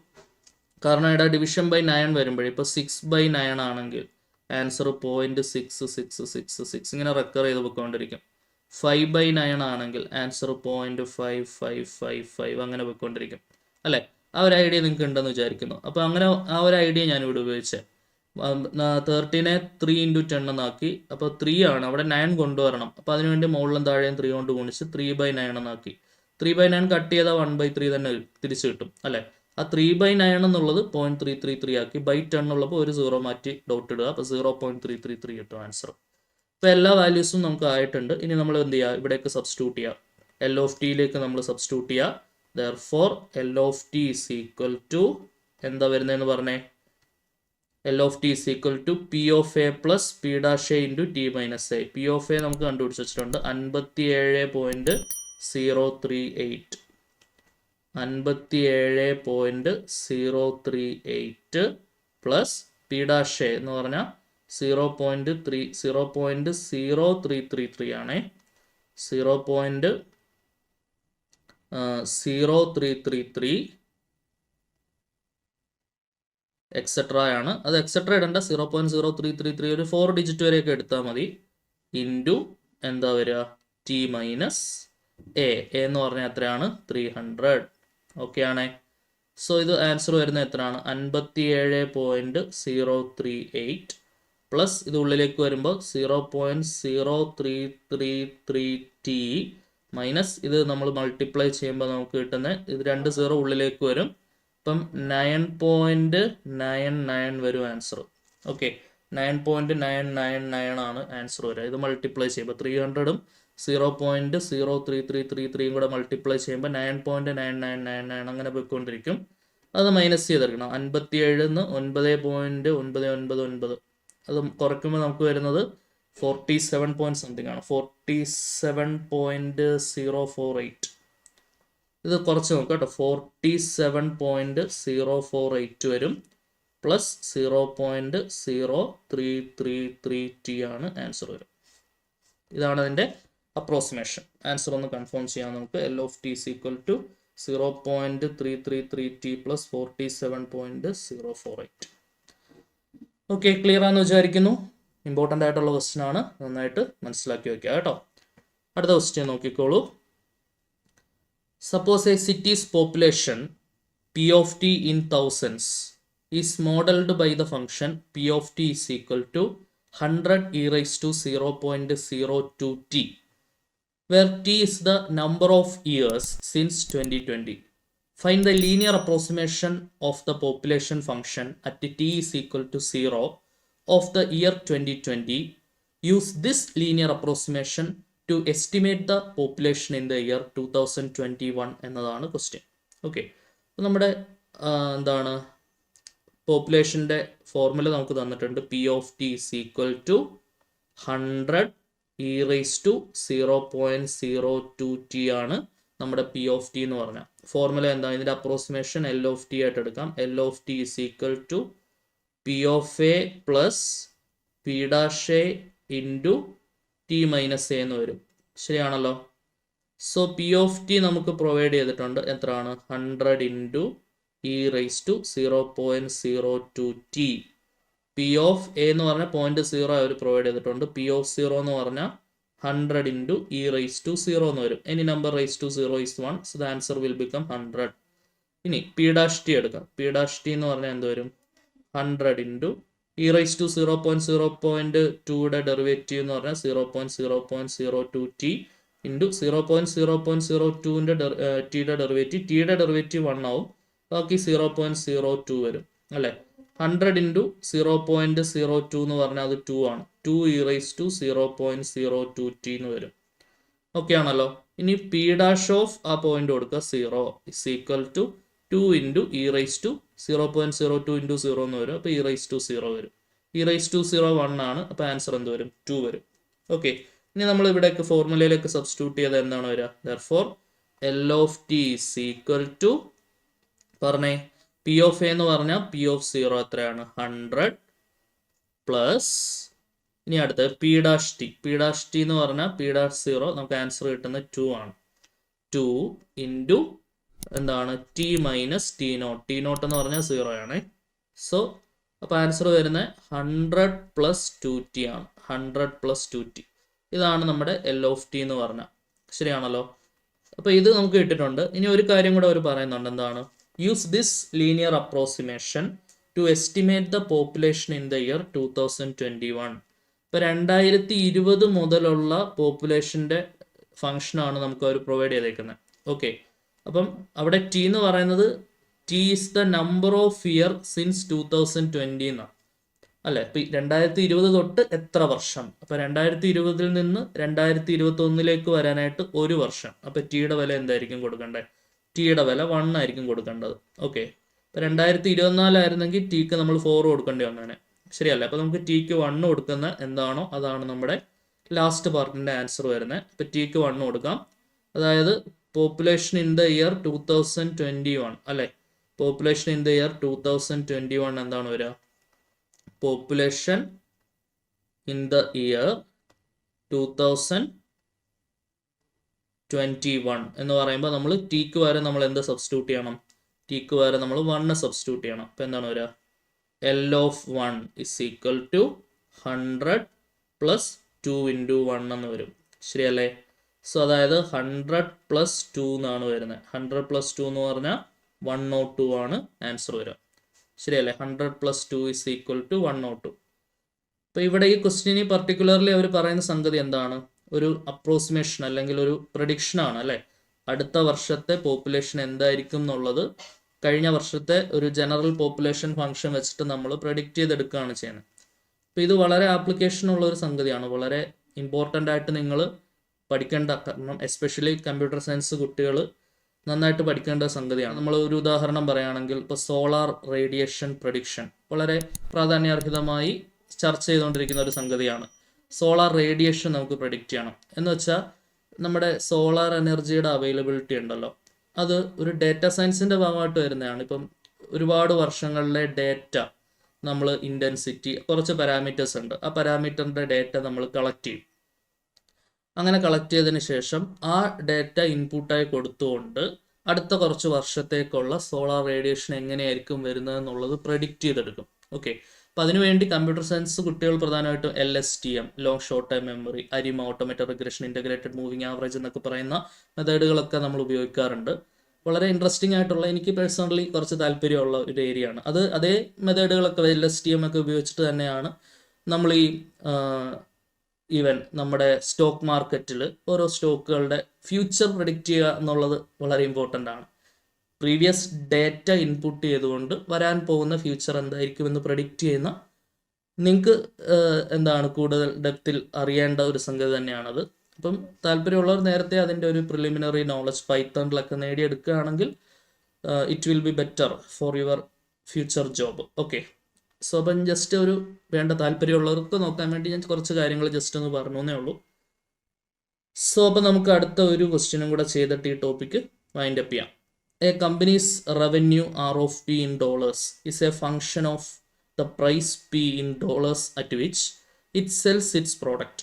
കാരണം ഇവിടെ ഡിവിഷൻ ബൈ 9 വരുമ്പോഴേ ഇപ്പോൾ 6/9 ആണെങ്കിൽ ആൻസർ 0.6666 ഇങ്ങനെ റെക്കർ ചെയ്ത് പോയിക്കൊണ്ടിരിക്കും. 5/9 ആണെങ്കിൽ ആൻസർ 0.5555 അങ്ങനെ പോയിക്കൊണ്ടിരിക്കും അല്ലേ. ആ ഒരു ഐഡിയ നിങ്ങൾക്ക് ഉണ്ടെന്ന് വിചാരിക്കുന്നു. അപ്പോൾ അങ്ങനെ ആ ഒരു ഐഡിയ ഞാനിവിടെ ഉപയോഗിച്ചത്. 30നെ 3 ഇൻറ്റു 10 എന്നാക്കി. അപ്പോൾ 3 ആണ്, അവിടെ 9 കൊണ്ടുവരണം. അപ്പോൾ അതിനുവേണ്ടി മുകളിലും താഴെയും 3 കൊണ്ട് ഗുണിച്ച് 3/9 എന്നാക്കി. 3/9 കട്ട് ചെയ്താൽ 1/3 തന്നെ തിരിച്ച് കിട്ടും അല്ലേ. ആ 3/9 എന്നുള്ളത് 0.333 ആക്കി. ബൈ 10 ഉള്ളപ്പോൾ ഒരു 0 മാറ്റി ഡോട്ട് ഇടുക. അപ്പോൾ 0.333 കിട്ടും ആൻസർ. ഇപ്പോൾ എല്ലാ വാല്യൂസും നമുക്ക് ആയിട്ടുണ്ട്. ഇനി നമ്മൾ എന്ത് ചെയ്യുക? ഇവിടേക്ക് സബ്സ്റ്റിറ്റ്യൂട്ട് ചെയ്യുക. L(t)യിലേക്ക് നമ്മൾ സബ്സ്റ്റിറ്റ്യൂട്ട് ചെയ്യുക. Therefore L(t) is equal to എന്താ വരുന്നതെന്ന് പറഞ്ഞേ? L(t) is equal to P(a) plus P' into t minus a. P(a) നമുക്ക് കണ്ടുപിടിച്ച് വെച്ചിട്ടുണ്ട്. 57.038 57.038 പ്ലസ് P' എന്ന് പറഞ്ഞാൽ 0.0333 ആണേ. 0.0333 എക്സെട്ര ആണ്. അത് എക്സെട്ര ഇടണ്ട. 0.0333 ഒരു 4 ഡിജിറ്റ് വരെയൊക്കെ എടുത്താൽ മതി. ഇൻറ്റു എന്താ വരിക? t മൈനസ് എ എന്ന് പറഞ്ഞാൽ എത്രയാണ്? 300. ഓക്കെ ആണേ. സോ ഇത് ആൻസർ വരുന്നത് എത്രയാണ്? 57.038 പ്ലസ് ഇത് ഉള്ളിലേക്ക് വരുമ്പോൾ 0.0333t മൈനസ് ഇത് നമ്മൾ മൾട്ടിപ്ലൈ ചെയ്യുമ്പോൾ നമുക്ക് കിട്ടുന്നത് ഇത് 2 0 ഉള്ളിലേക്ക് വരും. അപ്പം 9.999 വരും ആൻസർ. ഓക്കെ, 9.999 ആണ് ആൻസർ വരിക. ഇത് മൾട്ടിപ്ലൈ ചെയ്യുമ്പോൾ 300ഉം 0.03333 കൂടെ മൾട്ടിപ്ലൈ ചെയ്യുമ്പോൾ 9.9999 അങ്ങനെ പോയിക്കൊണ്ടിരിക്കും. അത് മൈനസ് ചെയ്തെടുക്കണം. 57 9.9999 അത് കുറയ്ക്കുമ്പോൾ നമുക്ക് വരുന്നത് 47 പോയിന്റ് സംതിങ് ആണ്. 47.048 ഇത് കുറച്ച് നോക്കാം കേട്ടോ. 47.048 വരും പ്ലസ് 0.0333t ആണ് ആൻസർ വരും. ഇതാണ് അതിൻ്റെ അപ്രോക്സിമേഷൻ. ആൻസർ ഒന്ന് കൺഫേം ചെയ്യാം നമുക്ക്. L(t) is equal to 0.333t plus 47.048. Okay, clear ആണെന്ന് വിചാരിക്കുന്നു. ഇമ്പോർട്ടൻ്റ് ആയിട്ടുള്ള ക്വസ്റ്റ്യൻ ആണ്. നന്നായിട്ട് മനസ്സിലാക്കി വയ്ക്കുക കേട്ടോ. അടുത്ത ക്വസ്റ്റ്യൻ നോക്കിക്കോളൂ. Suppose a city's population P(t) in thousands is modeled by the function P(t) is equal to 100 e raised to 0.02t, where t is the number of years since 2020. Find the linear approximation of the population function at t is equal to 0 of the year 2020. Use this linear approximation to estimate the population in the year 2021 എന്നതാണ് question. Okay, അപ്പോൾ നമ്മുടെ എന്താണ് പോപ്പുലേഷൻ്റെ formula നമുക്ക് തന്നിട്ടുണ്ട്. P of t is equal to 100 e raise to 0.02t ആണ് നമ്മുടെ P of T എന്ന് പറഞ്ഞാൽ. ഫോർമുല എന്താണ്? ഇതിൻ്റെ അപ്രോക്സിമേഷൻ എൽ ഓഫ് ടി ആയിട്ട് എടുക്കാം. L of t is equal to P of a plus P dash a into t minus a എന്ന് വരും. ശരിയാണല്ലോ. സോ പി ഓഫ് ടി നമുക്ക് പ്രൊവൈഡ് ചെയ്തിട്ടുണ്ട്. എത്രയാണ്? 100 into e raise to 0.02t. P of a എന്ന് പറഞ്ഞാൽ 0.0 അവർ പ്രൊവൈഡ് ചെയ്തിട്ടുണ്ട്. പി ഓഫ് 0 എന്ന് പറഞ്ഞാൽ 100 ഇൻറ്റു ഇ റൈസ് ടു 0 എന്ന് വരും. Any number raise to 0 is 1. So the answer will become 100. ഇനി പി ഡാഷ് ടി എടുക്കാം. പി ഡാഷ് ടി എന്ന് പറഞ്ഞാൽ എന്ത് വരും? 100 ഇൻറ്റു ഇ റൈസ് ടു 0.0.2യുടെ ഡെറിവേറ്റീവ് എന്ന് പറഞ്ഞാൽ 0.0.02t ഇൻറ്റു 0.0.02ൻ്റെ ടിയുടെ ഡെറിവേറ്റീവ്. ടിയുടെ ഡെറിവേറ്റീവ് 1 ആവും, ബാക്കി 0.02 വരും അല്ലേ. 100 ഇൻറ്റു 0.02 എന്ന് പറഞ്ഞാൽ അത് 2 ആണ്. 2 ഇ റൈസ് ടു 0.02t എന്ന് വരും. ഓക്കെ ആണല്ലോ. ഇനി പി ഡാഷ് ഓഫ് ആ പോയിന്റ് കൊടുക്കുക 0 is equal to 2 into e raise to 0.02 into 0 എന്ന് വരും. അപ്പോൾ ഇ റൈസ് ടു 0 വരും. ഇ റൈസ് ടു 0 1 ആണ്. അപ്പോൾ ആൻസർ എന്ത് വരും? 2 വരും. ഓക്കെ, ഇനി നമ്മൾ ഇവിടേക്ക് ഫോർമുലയിലേക്ക് സബ്സ്റ്റിറ്റ്യൂട്ട് ചെയ്ത് എന്താണ് വരിക? Therefore L of t is equal to പറഞ്ഞേ പി ഓഫ് എ എന്ന് പറഞ്ഞാൽ പി ഓഫ് 0 എത്രയാണ്? 100 പ്ലസ് ഇനി അടുത്തത് P dash T. P dash T എന്ന് പറഞ്ഞാൽ പി ഡാഷ് 0 നമുക്ക് ആൻസർ കിട്ടുന്നത് 2 ആണ്. 2 ഇൻറ്റു എന്താണ്? T minus t naught. T naught എന്ന് പറഞ്ഞാൽ 0 ആണ്. സോ അപ്പോൾ ആൻസർ വരുന്നത് 100 പ്ലസ് 2t ആണ്. 100 പ്ലസ് 2t. ഇതാണ് നമ്മുടെ എൽ ഓഫ് ടി എന്ന് പറഞ്ഞാൽ. ശരിയാണല്ലോ. അപ്പോൾ ഇത് നമുക്ക് കിട്ടിയിട്ടുണ്ട്. ഇനി ഒരു കാര്യം കൂടെ അവർ പറയുന്നുണ്ട്. എന്താണ്? Use this linear approximation to estimate the population in the year 2021. ഇപ്പോൾ 2020 മുതലുള്ള പോപ്പുലേഷൻ്റെ ഫംഗ്ഷനാണ് നമുക്ക് അവർ പ്രൊവൈഡ് ചെയ്തേക്കുന്നത്. ഓക്കെ, അപ്പം അവിടെ ടി എന്ന് പറയുന്നത് T is the number of year since 2020 എന്നാണ് അല്ലേ. ഇപ്പം 2020 തൊട്ട് എത്ര വർഷം? അപ്പം 2020 നിന്ന് 2021 വരാനായിട്ട് 1 വർഷം. അപ്പം ടിയുടെ വില എന്തായിരിക്കും കൊടുക്കേണ്ടത്? ടിയുടെ വില 1 ആയിരിക്കും കൊടുക്കേണ്ടത്. ഓക്കെ, ഇപ്പം 2024 ആയിരുന്നെങ്കിൽ ടിക്ക് നമ്മൾ 4 കൊടുക്കേണ്ടി വന്നേനെ. ശരിയല്ലേ. അപ്പം നമുക്ക് ടിക്ക് 1 കൊടുക്കുന്ന എന്താണോ അതാണ് നമ്മുടെ ലാസ്റ്റ് പാർട്ടിൻ്റെ ആൻസർ വരുന്നത്. ഇപ്പം ടിക്ക് 1 കൊടുക്കാം. അതായത് പോപ്പുലേഷൻ ഇൻ ദ ഇയർ 2021 അല്ലേ. പോപ്പുലേഷൻ ഇൻ ദ ഇയർ 2021 എന്താണ് വരിക? പോപ്പുലേഷൻ ഇൻ ദ ഇയർ 2021 എന്ന് പറയുമ്പോൾ നമ്മൾ ടിക്ക് വരെ നമ്മൾ എന്ത് സബ്സ്റ്റിറ്റ്യൂട്ട് ചെയ്യണം? ടിക്ക് വരെ നമ്മൾ 1 സബ്സ്റ്റിറ്റ്യൂട്ട് ചെയ്യണം. അപ്പോൾ എന്താണ് വരിക? L of 1 is equal to 100 plus 2 into 1 എന്ന് വരും. ശരിയല്ലേ. സോ അതായത് 100 പ്ലസ് 2 എന്നാണ് വരുന്നത്. 100 പ്ലസ് 2 എന്ന് പറഞ്ഞാൽ 102 ആണ് ആൻസർ വരിക. ശരിയല്ലേ. 100 പ്ലസ് 2 ഇസ് ഈക്വൽ ടു 102. അപ്പോൾ ഇവിടെ ഈ ക്വസ്റ്റ്യന് പർട്ടിക്കുലർലി അവർ പറയുന്ന സംഗതി എന്താണ്? ഒരു അപ്രോക്സിമേഷൻ അല്ലെങ്കിൽ ഒരു പ്രഡിക്ഷൻ ആണ് അല്ലേ. അടുത്ത വർഷത്തെ പോപ്പുലേഷൻ എന്തായിരിക്കും എന്നുള്ളത് കഴിഞ്ഞ വർഷത്തെ ഒരു ജനറൽ പോപ്പുലേഷൻ ഫംഗ്ഷൻ വെച്ചിട്ട് നമ്മൾ പ്രഡിക്റ്റ് ചെയ്തെടുക്കുകയാണ് ചെയ്യുന്നത്. അപ്പോൾ ഇത് വളരെ ആപ്ലിക്കേഷൻ ഉള്ള ഒരു സംഗതിയാണ്. വളരെ ഇമ്പോർട്ടൻ്റ് ആയിട്ട് നിങ്ങൾ പഠിക്കേണ്ട, കാരണം എസ്പെഷ്യലി കമ്പ്യൂട്ടർ സയൻസ് കുട്ടികൾ നന്നായിട്ട് പഠിക്കേണ്ട സംഗതിയാണ്. നമ്മൾ ഒരു ഉദാഹരണം പറയുകയാണെങ്കിൽ ഇപ്പോൾ സോളാർ റേഡിയേഷൻ പ്രഡിക്ഷൻ വളരെ പ്രാധാന്യാർഹിതമായി ചർച്ച ചെയ്തുകൊണ്ടിരിക്കുന്ന ഒരു സംഗതിയാണ്. സോളാർ റേഡിയേഷൻ നമുക്ക് പ്രഡിക്റ്റ് ചെയ്യണം എന്ന് വെച്ചാൽ നമ്മുടെ സോളാർ എനർജിയുടെ അവൈലബിലിറ്റി ഉണ്ടല്ലോ, അത് ഒരു ഡേറ്റ സയൻസിൻ്റെ ഭാഗമായിട്ട് വരുന്നതാണ്. ഇപ്പം ഒരുപാട് വർഷങ്ങളിലെ ഡേറ്റ നമ്മൾ ഇൻറ്റൻസിറ്റി കുറച്ച് പാരാമീറ്റേഴ്സ് ഉണ്ട്. ആ പാരാമീറ്ററിൻ്റെ ഡേറ്റ നമ്മൾ കളക്ട് ചെയ്യും. അങ്ങനെ കളക്ട് ചെയ്തതിന് ശേഷം ആ ഡേറ്റ ഇൻപുട്ടായി കൊടുത്തുകൊണ്ട് അടുത്ത കുറച്ച് വർഷത്തേക്കുള്ള സോളാർ റേഡിയേഷൻ എങ്ങനെയായിരിക്കും വരുന്നതെന്നുള്ളത് പ്രഡിക്റ്റ് ചെയ്തെടുക്കും. ഓക്കെ, അപ്പോൾ അതിനുവേണ്ടി കമ്പ്യൂട്ടർ സയൻസ് കുട്ടികൾ പ്രധാനമായിട്ടും LSTM, long short time memory, ARIMA, automated regression, integrated moving average എന്നൊക്കെ പറയുന്ന മെത്തേഡുകളൊക്കെ നമ്മൾ ഉപയോഗിക്കാറുണ്ട്. വളരെ ഇൻട്രസ്റ്റിംഗ് ആയിട്ടുള്ള, എനിക്ക് പേഴ്സണലി കുറച്ച് താല്പര്യമുള്ള ഒരു ഏരിയ ആണ് അത്. അതേ മെത്തേഡുകളൊക്കെ LSTM ഒക്കെ ഉപയോഗിച്ചിട്ട് തന്നെയാണ് നമ്മൾ ഈ ഈവൻ നമ്മുടെ സ്റ്റോക്ക് മാർക്കറ്റിൽ ഓരോ സ്റ്റോക്കുകളുടെ ഫ്യൂച്ചർ പ്രഡിക്റ്റ് ചെയ്യുക എന്നുള്ളത് വളരെ ഇമ്പോർട്ടൻ്റ് ആണ്. പ്രീവിയസ് ഡേറ്റ ഇൻപുട്ട് ചെയ്തുകൊണ്ട് വരാൻ പോകുന്ന ഫ്യൂച്ചർ എന്തായിരിക്കുമെന്ന് പ്രഡിക്റ്റ് ചെയ്യുന്ന, നിങ്ങൾക്ക് എന്താണ് കൂടുതൽ ഡെപ്തിൽ അറിയേണ്ട ഒരു സംഗതി തന്നെയാണത്. അപ്പം താല്പര്യമുള്ളവർ നേരത്തെ അതിൻ്റെ ഒരു പ്രിലിമിനറി നോളജ് പൈത്തണിലൊക്കെ നേടിയെടുക്കുകയാണെങ്കിൽ it will be better for your future job. Okay, so അപ്പം ജസ്റ്റ് ഒരു വേണ്ട താല്പര്യമുള്ളവർക്ക് നോക്കാൻ വേണ്ടി ഞാൻ കുറച്ച് കാര്യങ്ങൾ ജസ്റ്റ് ഒന്ന് പറഞ്ഞു എന്നേ ഉള്ളൂ. സോ അപ്പം നമുക്ക് അടുത്ത ഒരു ക്വസ്റ്റ്യനും കൂടെ ചെയ്തിട്ട് ഈ ടോപ്പിക്ക് വൈൻഡ് അപ്പ് ചെയ്യാം. A company's revenue R of P in dollars is a function of the price P in dollars at which it sells its product.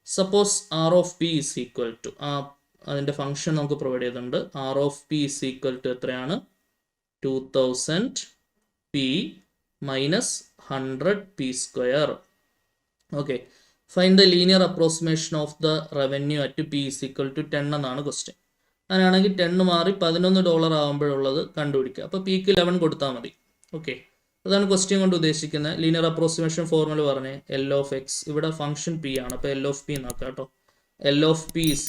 Suppose R of P is equal to അതിൻ്റെ function നമുക്ക് provide ചെയ്തിട്ടുണ്ട്. R of P is equal to എത്രയാണ്? 2000 P minus 100 P square. Okay, find the linear approximation of the revenue at P is equal to 10 എന്നാണ് question. അങ്ങനെയാണെങ്കിൽ 10 മാറി $11 ആകുമ്പോഴുള്ളത് കണ്ടുപിടിക്കുക. അപ്പോൾ peak 11 കൊടുത്താൽ മതി. ഓക്കെ, അതാണ് ക്വസ്റ്റ്യൻ കൊണ്ട് ഉദ്ദേശിക്കുന്നത്. ലീനിയർ അപ്രോക്സിമേഷൻ ഫോർമുല പറഞ്ഞേ എൽ ഓഫ് എക്സ്, ഇവിടെ ഫംഗ്ഷൻ പി ആണ്, അപ്പോൾ എൽ ഓഫ് പി നോക്കാം കേട്ടോ. L of P is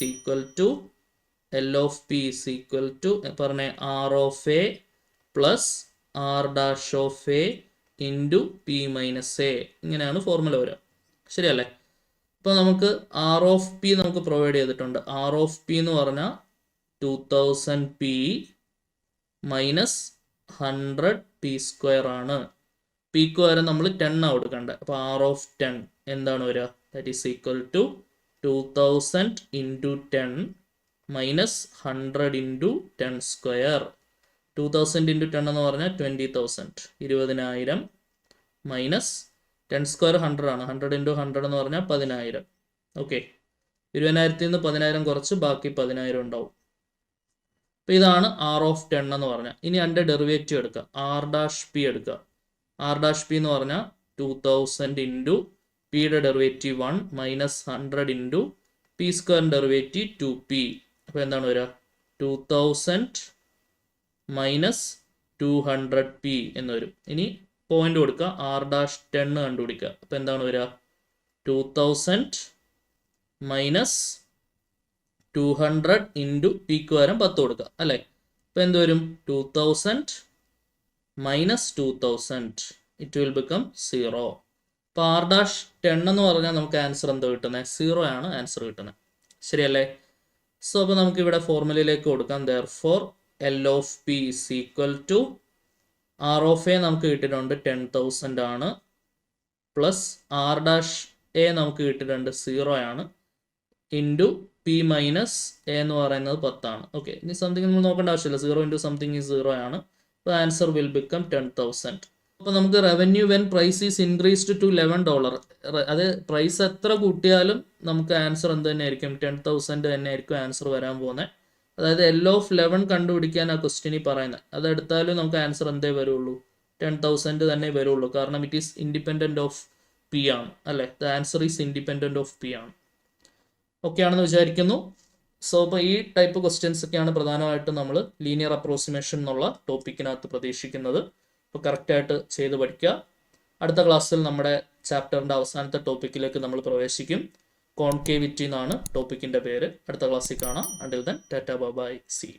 equal to പറഞ്ഞേ R of a plus R dash of a into P minus a, ഇങ്ങനെയാണ് ഫോർമുല വരിക. ശരിയല്ലേ? അപ്പോൾ നമുക്ക് ആർ ഓഫ് പി നമുക്ക് പ്രൊവൈഡ് ചെയ്തിട്ടുണ്ട്. ആർ ഓഫ് പി എന്ന് പറഞ്ഞാൽ 2000 P മൈനസ് 100 P സ്ക്വയർ ആണ്. പിക്ക് വരെ നമ്മൾ 10 കൊടുക്കണ്ടേ. അപ്പോൾ ആർ ഓഫ് 10 എന്താണ് വരിക? That is equal to 2000 into 10 minus 100 into 10 square. 2000 into 10 എന്ന് പറഞ്ഞാൽ 20,000, 20,000 മൈനസ് 10 സ്ക്വയർ 100 ആണ്. 100 ഇൻറ്റു 100 എന്ന് പറഞ്ഞാൽ 10,000. ഓക്കെ, 20,000 നിന്ന് 10,000 കുറച്ച് ബാക്കി 10,000 ഉണ്ടാവും. അപ്പോൾ ഇതാണ് ആർ ഓഫ് 10 എന്ന് പറഞ്ഞാൽ. ഇനി അതിൻ്റെ ഡെറിവേറ്റീവ് എടുക്കുക, ആർ ഡാഷ് പി എടുക്കുക. ആർ ഡാഷ് പി എന്ന് പറഞ്ഞാൽ 2000 ഇൻറ്റു പിയുടെ derivative 1 minus 100 into P square derivative 2p. അപ്പോൾ എന്താണ് വരിക? 2000 മൈനസ് 200p എന്ന് വരും. ഇനി പോയിന്റ് കൊടുക്കുക, ആർ ഡാഷ് 10 കണ്ടുപിടിക്കുക. അപ്പോൾ എന്താണ് വരിക? 2000 മൈനസ് 200 ഇൻറ്റു പിക്ക് പകരം 10 കൊടുക്കുക അല്ലേ. അപ്പോൾ എന്ത് വരും? 2000 മൈനസ് 2000, ഇറ്റ് വിൽ ബിക്കം 0. അപ്പോൾ ആർ ഡാഷ് 10 എന്ന് പറഞ്ഞാൽ നമുക്ക് ആൻസർ എന്താ കിട്ടുന്നത്? 0 ആണ് ആൻസർ കിട്ടുന്നത്. ശരിയല്ലേ? സോ അപ്പോൾ നമുക്ക് ഇവിടെ ഫോർമുലയിലേക്ക് കൊടുക്കാം. Therefore L of P is equal to R of a നമുക്ക് കിട്ടിയിട്ടുണ്ട് 10,000 ആണ്, പ്ലസ് ആർ ഡാഷ് എ നമുക്ക് കിട്ടിയിട്ടുണ്ട് 0 ആണ്, ഇൻറ്റു പി മൈനസ് എ എന്ന് പറയുന്നത് 10 ആണ്. ഓക്കെ, ഇനി സംതിങ് നമ്മൾ നോക്കേണ്ട ആവശ്യമില്ല. 0 ഇൻറ്റു സംതിങ് ഈസ് 0 ആണ്. അപ്പോൾ ആൻസർ വിൽ ബിക്കം 10,000. അപ്പോൾ നമുക്ക് revenue when price is increased to $11, അത് പ്രൈസ് എത്ര കൂട്ടിയാലും നമുക്ക് ആൻസർ എന്ത് തന്നെ ആയിരിക്കും? 10,000 തന്നെ ആയിരിക്കും ആൻസർ വരാൻ പോകുന്നത്. അതായത് എൽ ഓഫ് 11 കണ്ടുപിടിക്കാൻ ആ ക്വസ്റ്റ്യനിൽ പറയുന്നത്. അതെടുത്താലും നമുക്ക് ആൻസർ എന്തേ വരുള്ളൂ? 10,000 തന്നെ വരുള്ളൂ. കാരണം it is independent of P ആണ് അല്ലേ. The answer is independent of P ആണ്. ഓക്കെ ആണെന്ന് വിചാരിക്കുന്നു. സോ അപ്പോൾ ഈ ടൈപ്പ് ക്വസ്റ്റ്യൻസ് ഒക്കെയാണ് പ്രധാനമായിട്ടും നമ്മൾ ലീനിയർ അപ്രോക്സിമേഷൻ എന്നുള്ള ടോപ്പിക്കിനകത്ത് പ്രതീക്ഷിക്കുന്നത്. അപ്പോൾ കറക്റ്റായിട്ട് ചെയ്ത് പഠിക്കുക. അടുത്ത ക്ലാസ്സിൽ നമ്മുടെ ചാപ്റ്ററിൻ്റെ അവസാനത്തെ ടോപ്പിക്കിലേക്ക് നമ്മൾ പ്രവേശിക്കും. കോൺകേവിറ്റി എന്നാണ് ടോപ്പിക്കിൻ്റെ പേര്. അടുത്ത ക്ലാസ്സിൽ കാണാം. Until then tata bye bye, see.